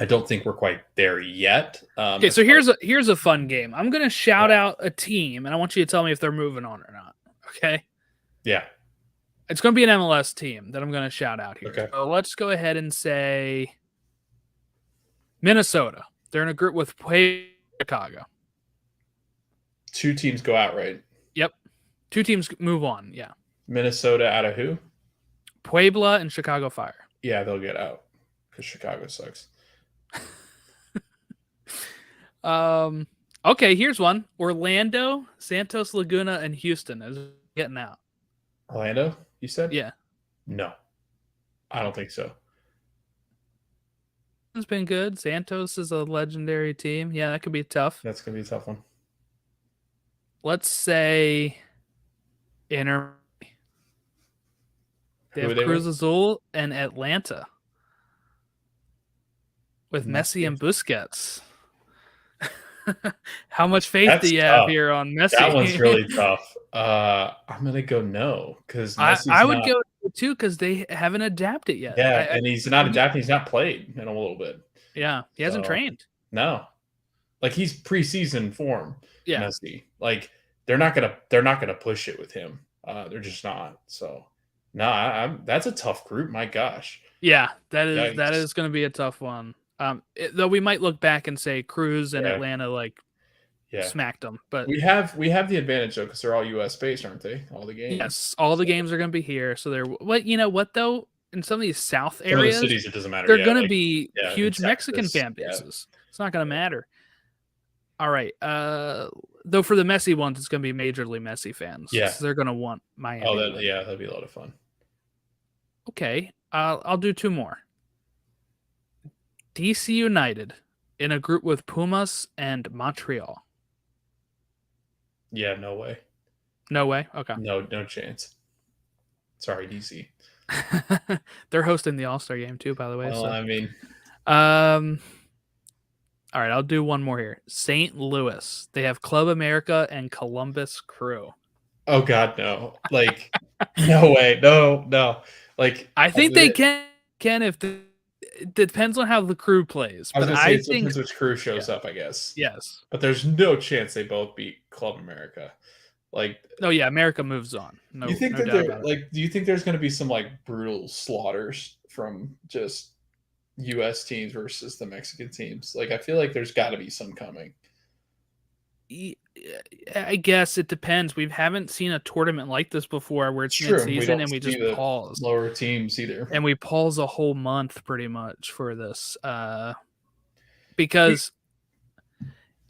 I don't think we're quite there yet. Okay, so here's a fun game. I'm going to shout out a team, and I want you to tell me if they're moving on or not. Okay? Yeah. It's going to be an MLS team that I'm going to shout out here. Okay. So let's go ahead and say Minnesota. They're in a group with Chicago. 2 teams go out, right? Yep. 2 teams move on, yeah. Minnesota out of who? Puebla and Chicago Fire. Yeah, they'll get out because Chicago sucks. Okay, here's one. Orlando, Santos Laguna, and Houston is getting out. Orlando, you said? Yeah. No, I don't think so. It's been good. Santos is a legendary team. Yeah, that could be tough. That's going to be a tough one. Let's say Inter. They have Cruz Azul and Atlanta with Messi and Busquets. How much faith do you have here on Messi? That one's really tough. I'm gonna go no because I would go too because they haven't adapted yet. Yeah, and he's not adapting. He's not played in a little bit. Yeah, he hasn't trained. No, like he's preseason form. Yeah, Messi. Like they're not gonna push it with him. They're just not. So no, that's a tough group. My gosh. Yeah, that is going to be a tough one. Though we might look back and say Cruz and Atlanta smacked them, but we have the advantage though because they're all U.S. based, aren't they? All the games. Yes, all the games are going to be here. So they're what though? In some of these South areas, some of the cities, it doesn't matter. They're going to be huge Mexican fan bases. It's not going to matter. All right. Though for the Messi ones, it's going to be majorly Messi fans. Yeah, so they're going to want Miami. Oh, that'd be a lot of fun. Okay, I'll do 2 more. DC United in a group with Pumas and Montreal. Yeah, no way. No way? Okay. No chance. Sorry, DC. They're hosting the All Star game too, by the way. Well, so. I mean, all right, I'll do one more here. St. Louis. They have Club America and Columbus Crew. Oh God, no! Like, no way, no. Like, I think they can if It depends on how the crew plays, I was but gonna say I it think depends which crew shows yeah, up, I guess. yes. But there's no chance they both beat Club America. Like, No, yeah, America moves on. you No, think no that doubt they're about it. like, do you think there's gonna be some like brutal slaughters from just US teams versus the Mexican teams? Like, I feel like there's gotta be some coming. Y- I guess it depends. We haven't seen a tournament like this before where It's it's true. We mid-season don't and we see just the pause. lower teams either. And we pause a whole month pretty much for this. We- Because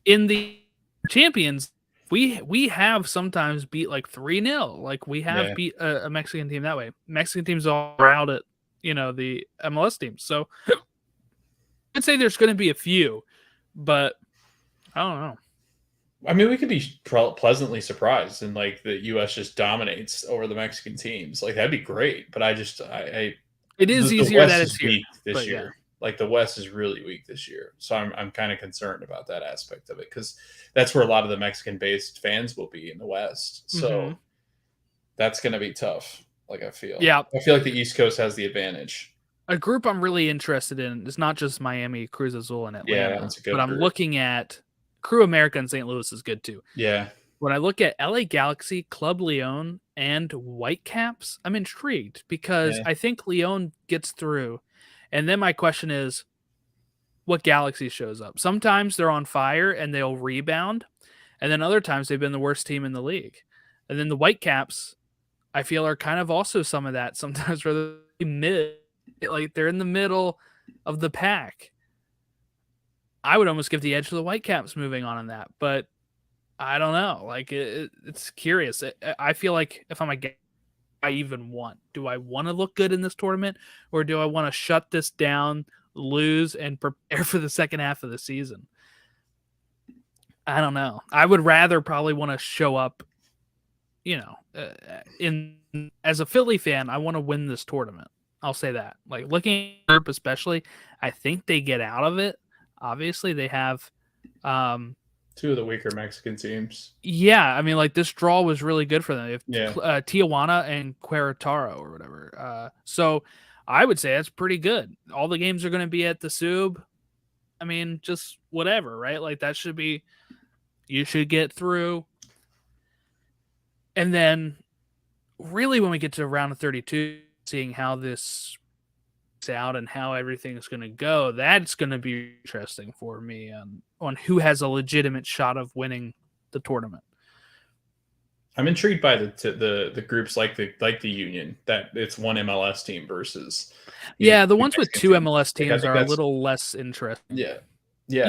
in the champions, we have sometimes beat like 3-0. Like we have Yeah. beat a Mexican team that way. Mexican teams all out at the MLS teams. So I'd say there's going to be a few, but I don't know. I mean, we could be pleasantly surprised, and like the U.S. just dominates over the Mexican teams. Like that'd be great. But It is the easier that West it's is here, weak this but year. yeah. Like the West is really weak this year, so I'm kind of concerned about that aspect of it because that's where a lot of the Mexican-based fans will be in the West. So that's going to be tough. Like I feel like the East Coast has the advantage. A group I'm really interested in is not just Miami, Cruz Azul, and Atlanta, Yeah, that's a good but I'm group. looking at Crew America and St. Louis is good too. Yeah. When I look at LA Galaxy, Club Leon, and Whitecaps, I'm intrigued because Yeah. I think Leon gets through. And then my question is, what Galaxy shows up? Sometimes they're on fire and they'll rebound, and then other times they've been the worst team in the league. And then the Whitecaps, I feel, are kind of also some of that. Sometimes where they're mid, like they're in the middle of the pack. I would almost give the edge to the Whitecaps moving on in that, but I don't know. Like it's curious. I feel like if I'm a guy, I even want. Do I want to look good in this tournament, or do I want to shut this down, lose, and prepare for the second half of the season? I don't know. I would rather probably want to show up. In as a Philly fan, I want to win this tournament. I'll say that. Like looking at Europe, especially, I think they get out of it. Obviously, they have. Two of the weaker Mexican teams. Yeah, I mean, like this draw was really good for them. They have Yeah. Tijuana and Querétaro or whatever. So I would say that's pretty good. All the games are going to be at the Sub. I mean, just whatever, right? Like that should be. You should get through. And then, really, when we get to round of 32, seeing how this out and how everything is going to go, that's going to be interesting for me on who has a legitimate shot of winning the tournament. I'm intrigued by the groups like the Union, that it's one MLS team versus the ones with Mexican two teams. MLS Like, I teams think are a that's little less interesting. yeah.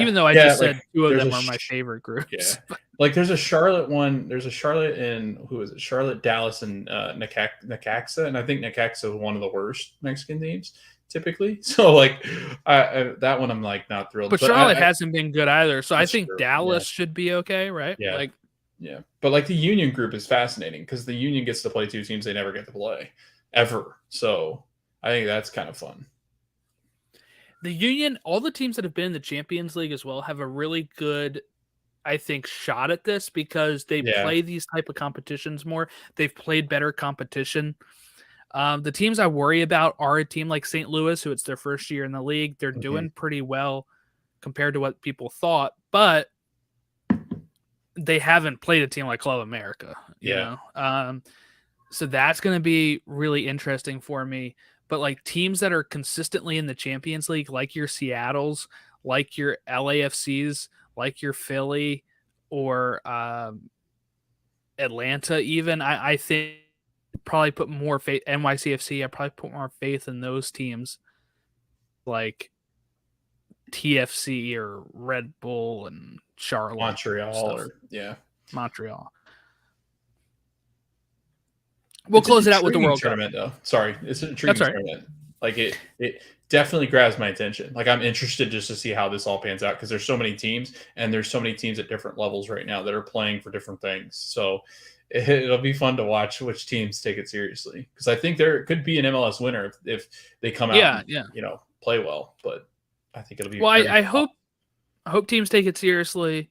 Even though I Yeah, just like, said two of there's them a are my favorite groups. Yeah. Like there's a Charlotte one. There's a Charlotte in who is it? Charlotte, Dallas, and Necaxa, and I think Necaxa is one of the worst Mexican teams typically. So like, that one I'm like not thrilled. But Charlotte hasn't been good either, so I That's think true, Dallas yeah. should be okay, right? Yeah. Like, yeah. But like the Union group is fascinating because the Union gets to play two teams they never get to play ever. So I think that's kind of fun. the Union, all the teams that have been in the Champions League as well have a really good, I think, shot at this because they Yeah. play these type of competitions more. They've played better competition. The teams I worry about are a team like St. Louis, who it's their first year in the league. They're doing pretty well compared to what people thought, but they haven't played a team like Club America. You know? So that's going to be really interesting for me. But like teams that are consistently in the Champions League, like your Seattles, like your LAFCs, like your Philly or Atlanta, even, I think probably put more faith. NYCFC, I probably put more faith in those teams like TFC or Red Bull and Charlotte, Montreal, Montreal. We'll close it out with the World tournament, Cup. Though. Sorry, it's an intriguing tournament. Like it definitely grabs my attention. Like I'm interested just to see how this all pans out because there's so many teams and there's so many teams at different levels right now that are playing for different things. So it'll be fun to watch which teams take it seriously because I think there could be an MLS winner if they come out and play well. But I think it'll be. Well, I hope teams take it seriously.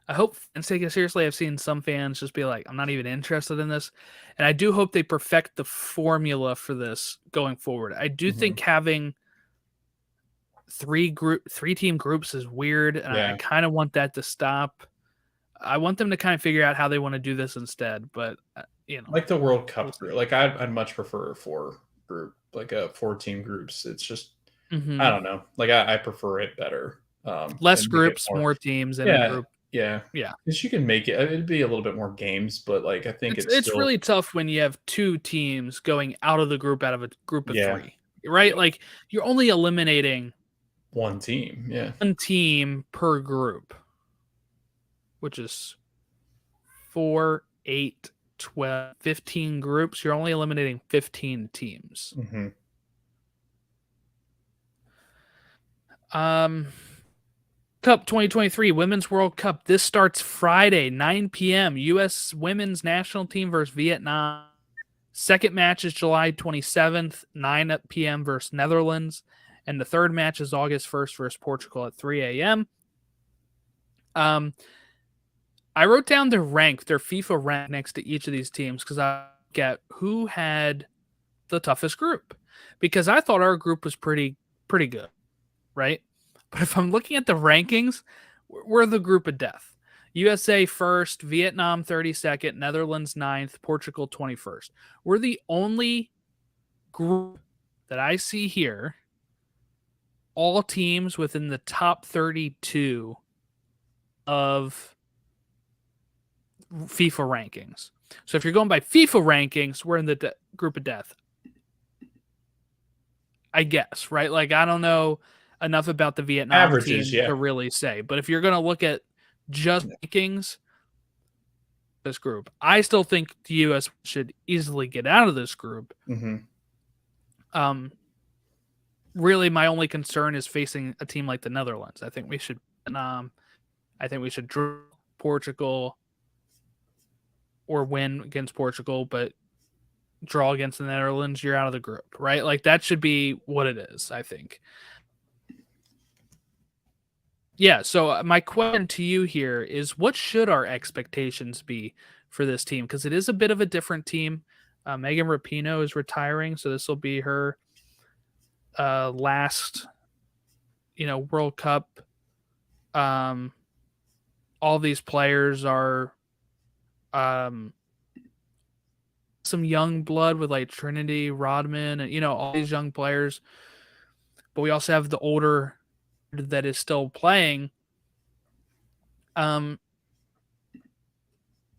I hope fans take it seriously. I've seen some fans just be like, I'm not even interested in this. And I do hope they perfect the formula for this going forward. I do think having three team groups is weird, and I Yeah. kind of want that to stop. I want them to kind of figure out how they want to do this instead, but Like the World we'll Cup group. see. Like I'd much prefer a four group, like a 4 team groups. It's just I Hmm. don't know. Like I prefer it better. Less And make it groups, more. more teams in a Yeah, group. yeah. Yeah, Because you can make it. It'd be a little bit more games, but like I think it's it's still really tough when you have two teams going out of the group out of a group of yeah, three, right? yeah. Like you're only eliminating One team. Yeah. one team per group, which is 4, 8, 12, 15 groups. You're only eliminating 15 teams. Hmm. Um, Cup 2023 Women's World Cup. This starts Friday, 9 p.m. U.S. Women's National Team versus Vietnam. Second match is July 27th, 9 p.m. versus Netherlands. And the third match is August 1st versus Portugal at 3 a.m. I wrote down their FIFA rank next to each of these teams because I get who had the toughest group. Because I thought our group was pretty good, right? But if I'm looking at the rankings, we're the group of death. USA first, Vietnam 32nd, Netherlands 9th, Portugal 21st. We're the only group that I see here, all teams within the top 32 of FIFA rankings. So if you're going by FIFA rankings, we're in the group of death. I guess, right? Like, I don't know enough about the Vietnam Averages. team Yeah. to really say, but if you're going to look at just rankings, this group, I still think the U.S. should easily get out of this group. Hmm. Really, my only concern is facing a team like the Netherlands. I think we should, I think we should draw Portugal or win against Portugal, but draw against the Netherlands, you're out of the group, right? Like that should be what it is, I think. Yeah, so my question to you here is what should our expectations be for this team? Because it is a bit of a different team. Megan Rapinoe is retiring, so this will be her last, World Cup. All these players are some young blood with like Trinity Rodman and all these young players, but we also have the older that is still playing. Um,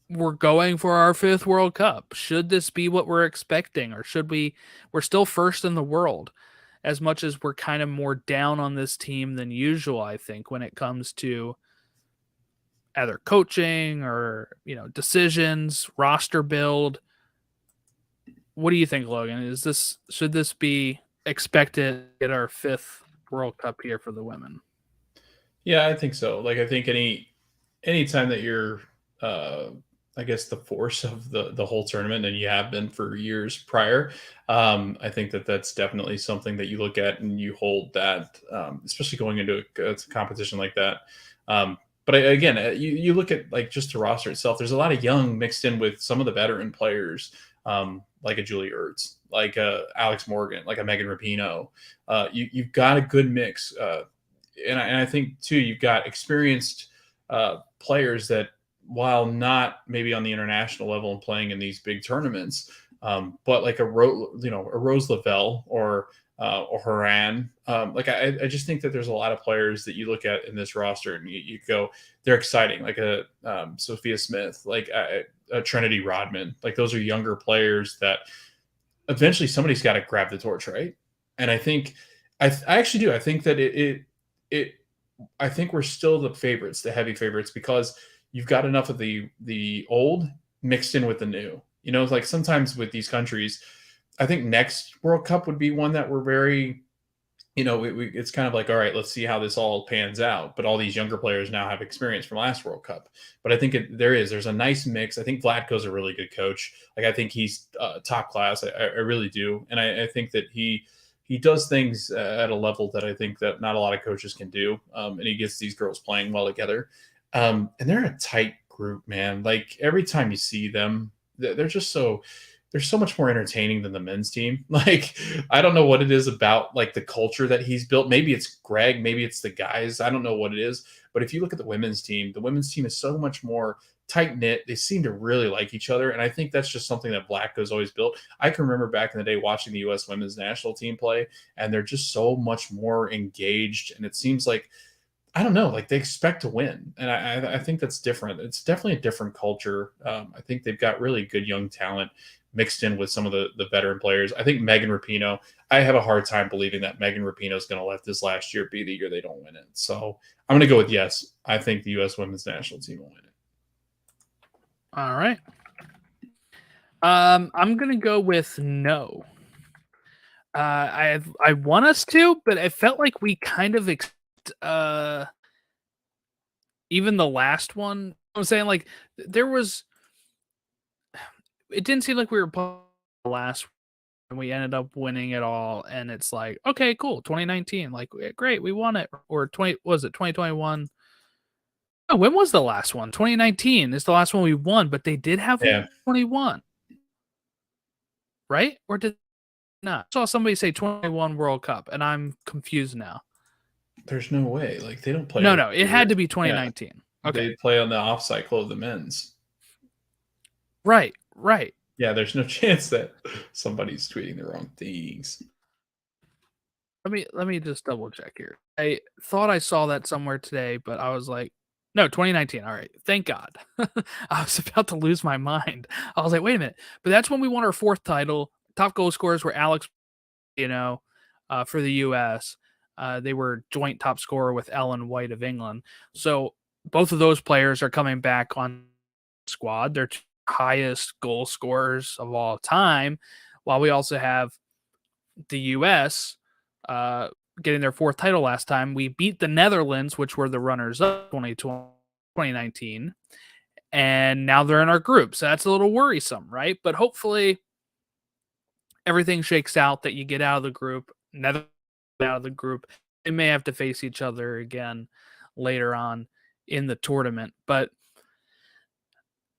we're going for our fifth World Cup. Should this be what we're expecting, or should we're still first in the world? As much as we're kind of more down on this team than usual, I think when it comes to either coaching or decisions, roster build. What do you think, Logan? Should this be expected to get our fifth World Cup here for the women? Yeah, I think so. Like I think any time that you're I guess the force of the whole tournament and you have been for years prior, I think that that's definitely something that you look at and you hold that, especially going into a competition like that. Um, but again, you look at like just the roster itself. There's a lot of young mixed in with some of the veteran players, like a Julie Ertz, like a Alex Morgan, like a Megan Rapinoe. You've got a good mix. And I think too, you've got experienced players that, while not maybe on the international level and playing in these big tournaments, but like a Rose Lavelle or Haran, like I just think that there's a lot of players that you look at in this roster and you go, they're exciting, like a Sophia Smith, like a Trinity Rodman, like those are younger players that eventually somebody's got to grab the torch, right? And I think I actually do. I think that it I think we're still the favorites, the heavy favorites, because you've got enough of the old mixed in with the new. Like sometimes with these countries, I think next World Cup would be one that we're very, it's kind of like, all right, let's see how this all pans out. But all these younger players now have experience from last World Cup. But I think there's a nice mix. I think Vlatko's a really good coach. Like I think he's top class. I really do, and I think that he does things at a level that I think that not a lot of coaches can do. And he gets these girls playing well together. And they're a tight group, man. Like every time you see them, they're just so they're so much more entertaining than the men's team. Like, I don't know what it is about like the culture that he's built. Maybe it's Greg, maybe it's the guys. I don't know what it is. But if you look at the women's team is so much more tight knit. They seem to really like each other. And I think that's just something that Blacko's always built. I can remember back in the day watching the US women's national team play, and they're just so much more engaged. And it seems like I don't know, like they expect to win, and I think that's different. It's definitely a different culture. I think they've got really good young talent mixed in with some of the veteran players. I think Megan Rapinoe. I have a hard time believing that Megan Rapinoe is going to let this last year be the year they don't win it. So I'm going to go with yes. I think the U.S. women's national team will win it. All right. I'm gonna go with no. I want us to, but it felt like we kind of uh even the last one. I'm saying like there was. It didn't seem like we were playing the last, and we ended up winning it all. And it's like, okay, cool, 2019, like great, we won it. Or 20 was it 2021? Oh, when was the last one? 2019 is the last one we won, but they did have Yeah, 21, right? Or did not? I saw somebody say 21 World Cup, and I'm confused now. there's no way. Like they don't play No, every no, it had year. to be Yeah, 2019. Okay, they play on the off cycle of the men's. right, right. Yeah, there's no chance that somebody's tweeting the wrong things. Let me just double check here. I thought I saw that somewhere today, but I was like, no, 2019. All right, thank God. I was about to lose my mind. I was like, wait a minute, but that's when we won our fourth title. Top goal scorers were Alex, for the U.S. They were joint top scorer with Ellen White of England. So both of those players are coming back on squad. They're two highest goal scorers of all time. While we also have the U.S. Uh, getting their fourth title last time. We beat the Netherlands, which were the runners up 2019, and now they're in our group. So that's a little worrisome, right? But hopefully everything shakes out that you get out of the group. Netherlands out of the group. They may have to face each other again later on in the tournament. But,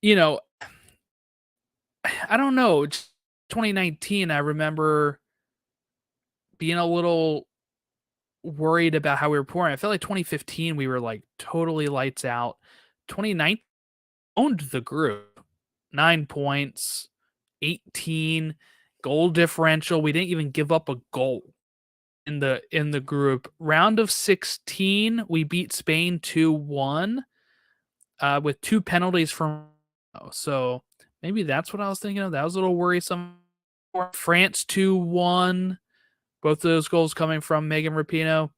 you know, I don't know. 2019, I remember being a little worried about how we were pouring. I felt like 2015 we were like totally lights out. 2019 owned the group. 9 points, 18 goal differential. We didn't even give up a goal in the group. Round of 16, we beat Spain 2-1 with two penalties from so maybe that's what I was thinking of. That was a little worrisome. France 2-1. Both of those goals coming from Megan Rapinoe.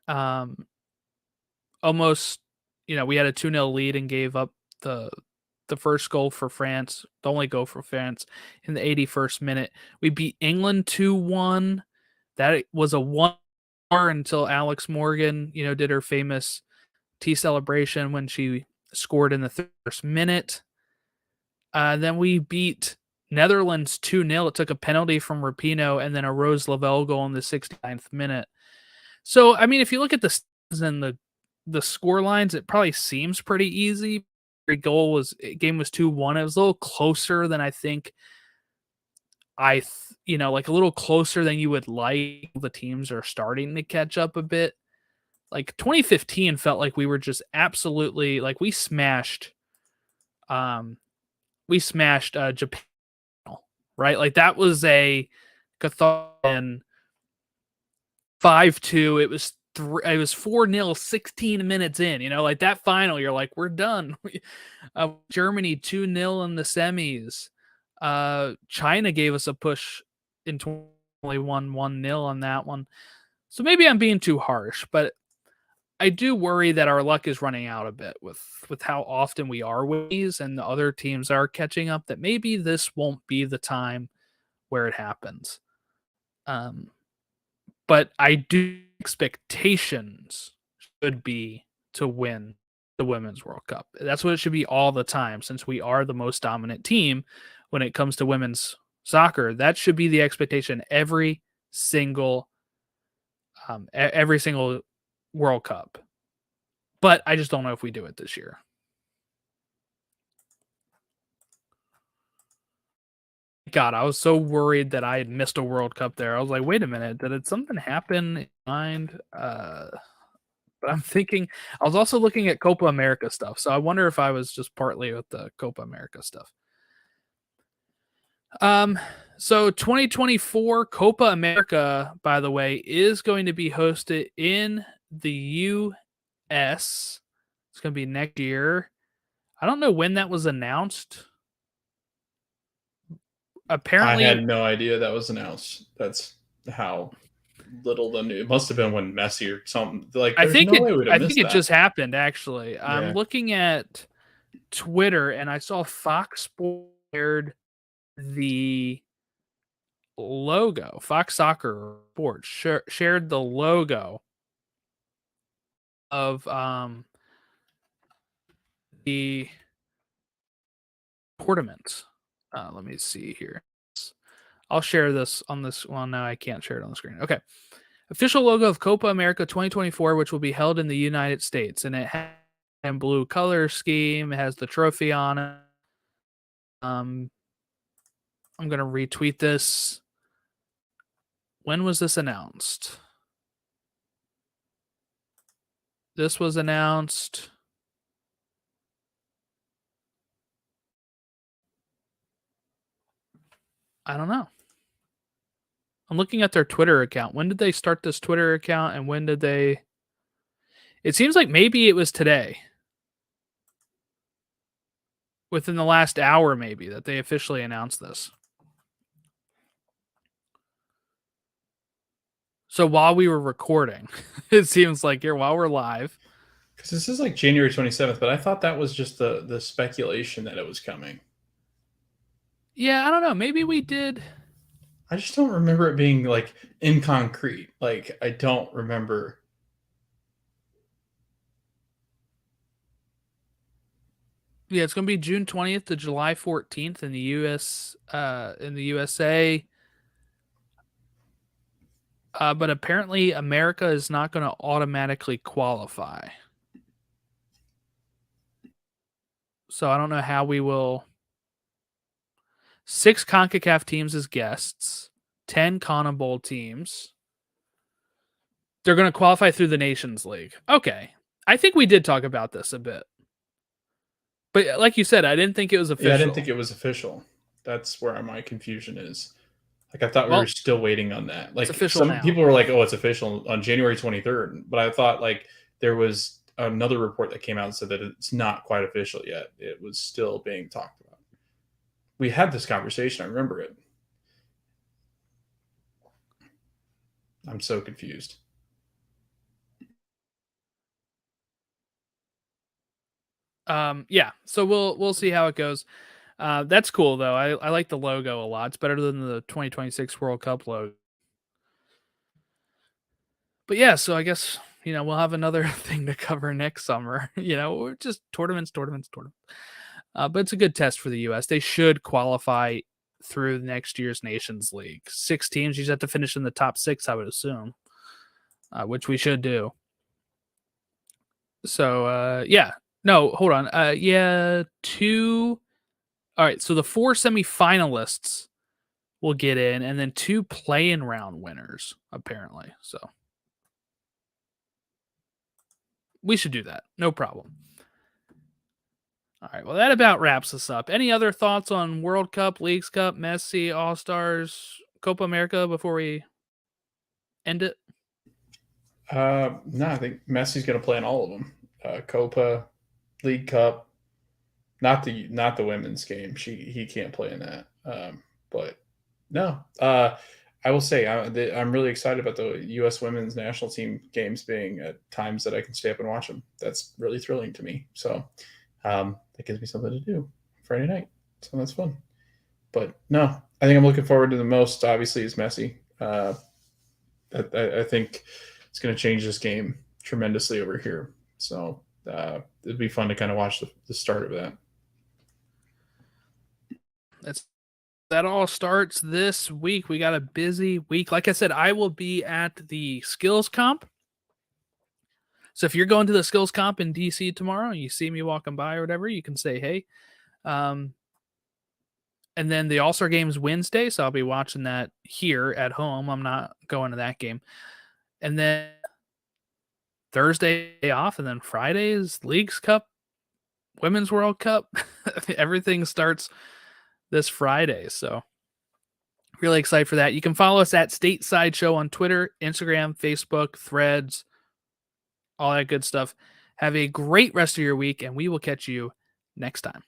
Um, almost, we had a 2-0 lead and gave up the first goal for France, the only goal for France in the 81st minute. We beat England 2-1. That was a 1 until Alex Morgan, did her famous tea celebration when she scored in the first minute. Then we beat Netherlands 2-0. It took a penalty from Rapinoe and then a Rose Lavelle goal in the 69th minute. So, I mean, if you look at the stats and the score lines, it probably seems pretty easy. Game was 2-1. It was a little closer than I think like a little closer than you would like. The teams are starting to catch up a bit. Like 2015 felt like we were just absolutely like we smashed Japan, right? Like that was a Cathan 5-2. It was 4-0 16 minutes in, like that final you're like we're done. Germany 2-0 in the semis. China gave us a push in 2021 1-0 on that one. So maybe I'm being too harsh, but I do worry that our luck is running out a bit with how often we are with these and the other teams are catching up, that maybe this won't be the time where it happens. But I do expectations should be to win the Women's World Cup. That's what it should be all the time, since we are the most dominant team when it comes to women's soccer. That should be the expectation every single World Cup. But I just don't know if we do it this year. God, I was so worried that I had missed a World Cup there. I was like, wait a minute, did something happen in mind? But I'm thinking, I was also looking at Copa America stuff, so I wonder if I was just partly with the Copa America stuff. So 2024 Copa America, by the way, is going to be hosted in the US. It's going to be next year. I don't know when that was announced. I Apparently, had no idea that was announced. That's how little the news. It must have been when Messi or something. Like, there's no way we'd have I think missed it that. just happened. Actually, I'm Yeah. looking at Twitter and I saw Fox Sports shared the logo. Fox Soccer Sports shared the logo of the tournament. Let me see here. I'll share this on this one. No, I can't share it on the screen. Okay. Official logo of Copa America 2024, which will be held in the United States. And it has a blue color scheme. It has the trophy on it. I'm going to retweet this. When was this announced? This was announced. I don't know. I'm looking at their Twitter account. When did they start this Twitter account and when did they? It seems like maybe it was today. Within the last hour, maybe, that they officially announced this. So while we were recording, it seems like here while we're live. Because this is like January 27th, but I thought that was just the speculation that it was coming. Yeah, I don't know. Maybe we did. I just don't remember it being like in concrete. Like, I don't remember. Yeah, it's going to be June 20th to July 14th in the in the USA. But apparently America is not going to automatically qualify. So I don't know how we will. 6 CONCACAF teams as guests, 10 CONMEBOL teams. They're going to qualify through the Nations League. Okay. I think we did talk about this a bit. But like you said, I didn't think it was official. Yeah, I didn't think it was official. That's where my confusion is. Like, I thought we Well, were still waiting on that. Like, official some now. people were like, "Oh, it's official on January 23rd," but I thought like there was another report that came out and said that it's not quite official yet. It was still being talked about. We had this conversation. I remember it. I'm so confused. Yeah, so we'll see how it goes. That's cool though. I like the logo a lot. It's better than the 2026 World Cup logo. But yeah, so I guess we'll have another thing to cover next summer. We're just tournaments. But it's a good test for the U.S. They should qualify through next year's Nations League. 6 teams. You just have to finish in the top 6, I would assume, which we should do. So yeah, no, hold on. Yeah, 2. All right, so the 4 semifinalists will get in, and then 2 play-in round winners, apparently. So we should do that. No problem. All right, well, that about wraps us up. Any other thoughts on World Cup, Leagues Cup, Messi, All Stars, Copa America before we end it? No, I think Messi's going to play in all of them. Copa, League Cup, not the women's game. He can't play in that. But no, I will say I'm really excited about the U.S. Women's National Team games being at times that I can stay up and watch them. That's really thrilling to me. So that gives me something to do Friday night. So that's fun. But no, I think I'm looking forward to the most. Obviously, is Messi. I think it's going to change this game tremendously over here. So it'd be fun to kind of watch the start of that. That all starts this week. We got a busy week. Like I said, I will be at the skills comp. So if you're going to the skills comp in DC tomorrow and you see me walking by or whatever, you can say, hey. And then the All-Star game's Wednesday, so I'll be watching that here at home. I'm not going to that game. And then Thursday off, and then Friday is Leagues Cup, Women's World Cup. Everything starts this Friday, so really excited for that. You can follow us at Stateside Show on Twitter, Instagram, Facebook, Threads, all that good stuff. Have a great rest of your week, and we will catch you next time.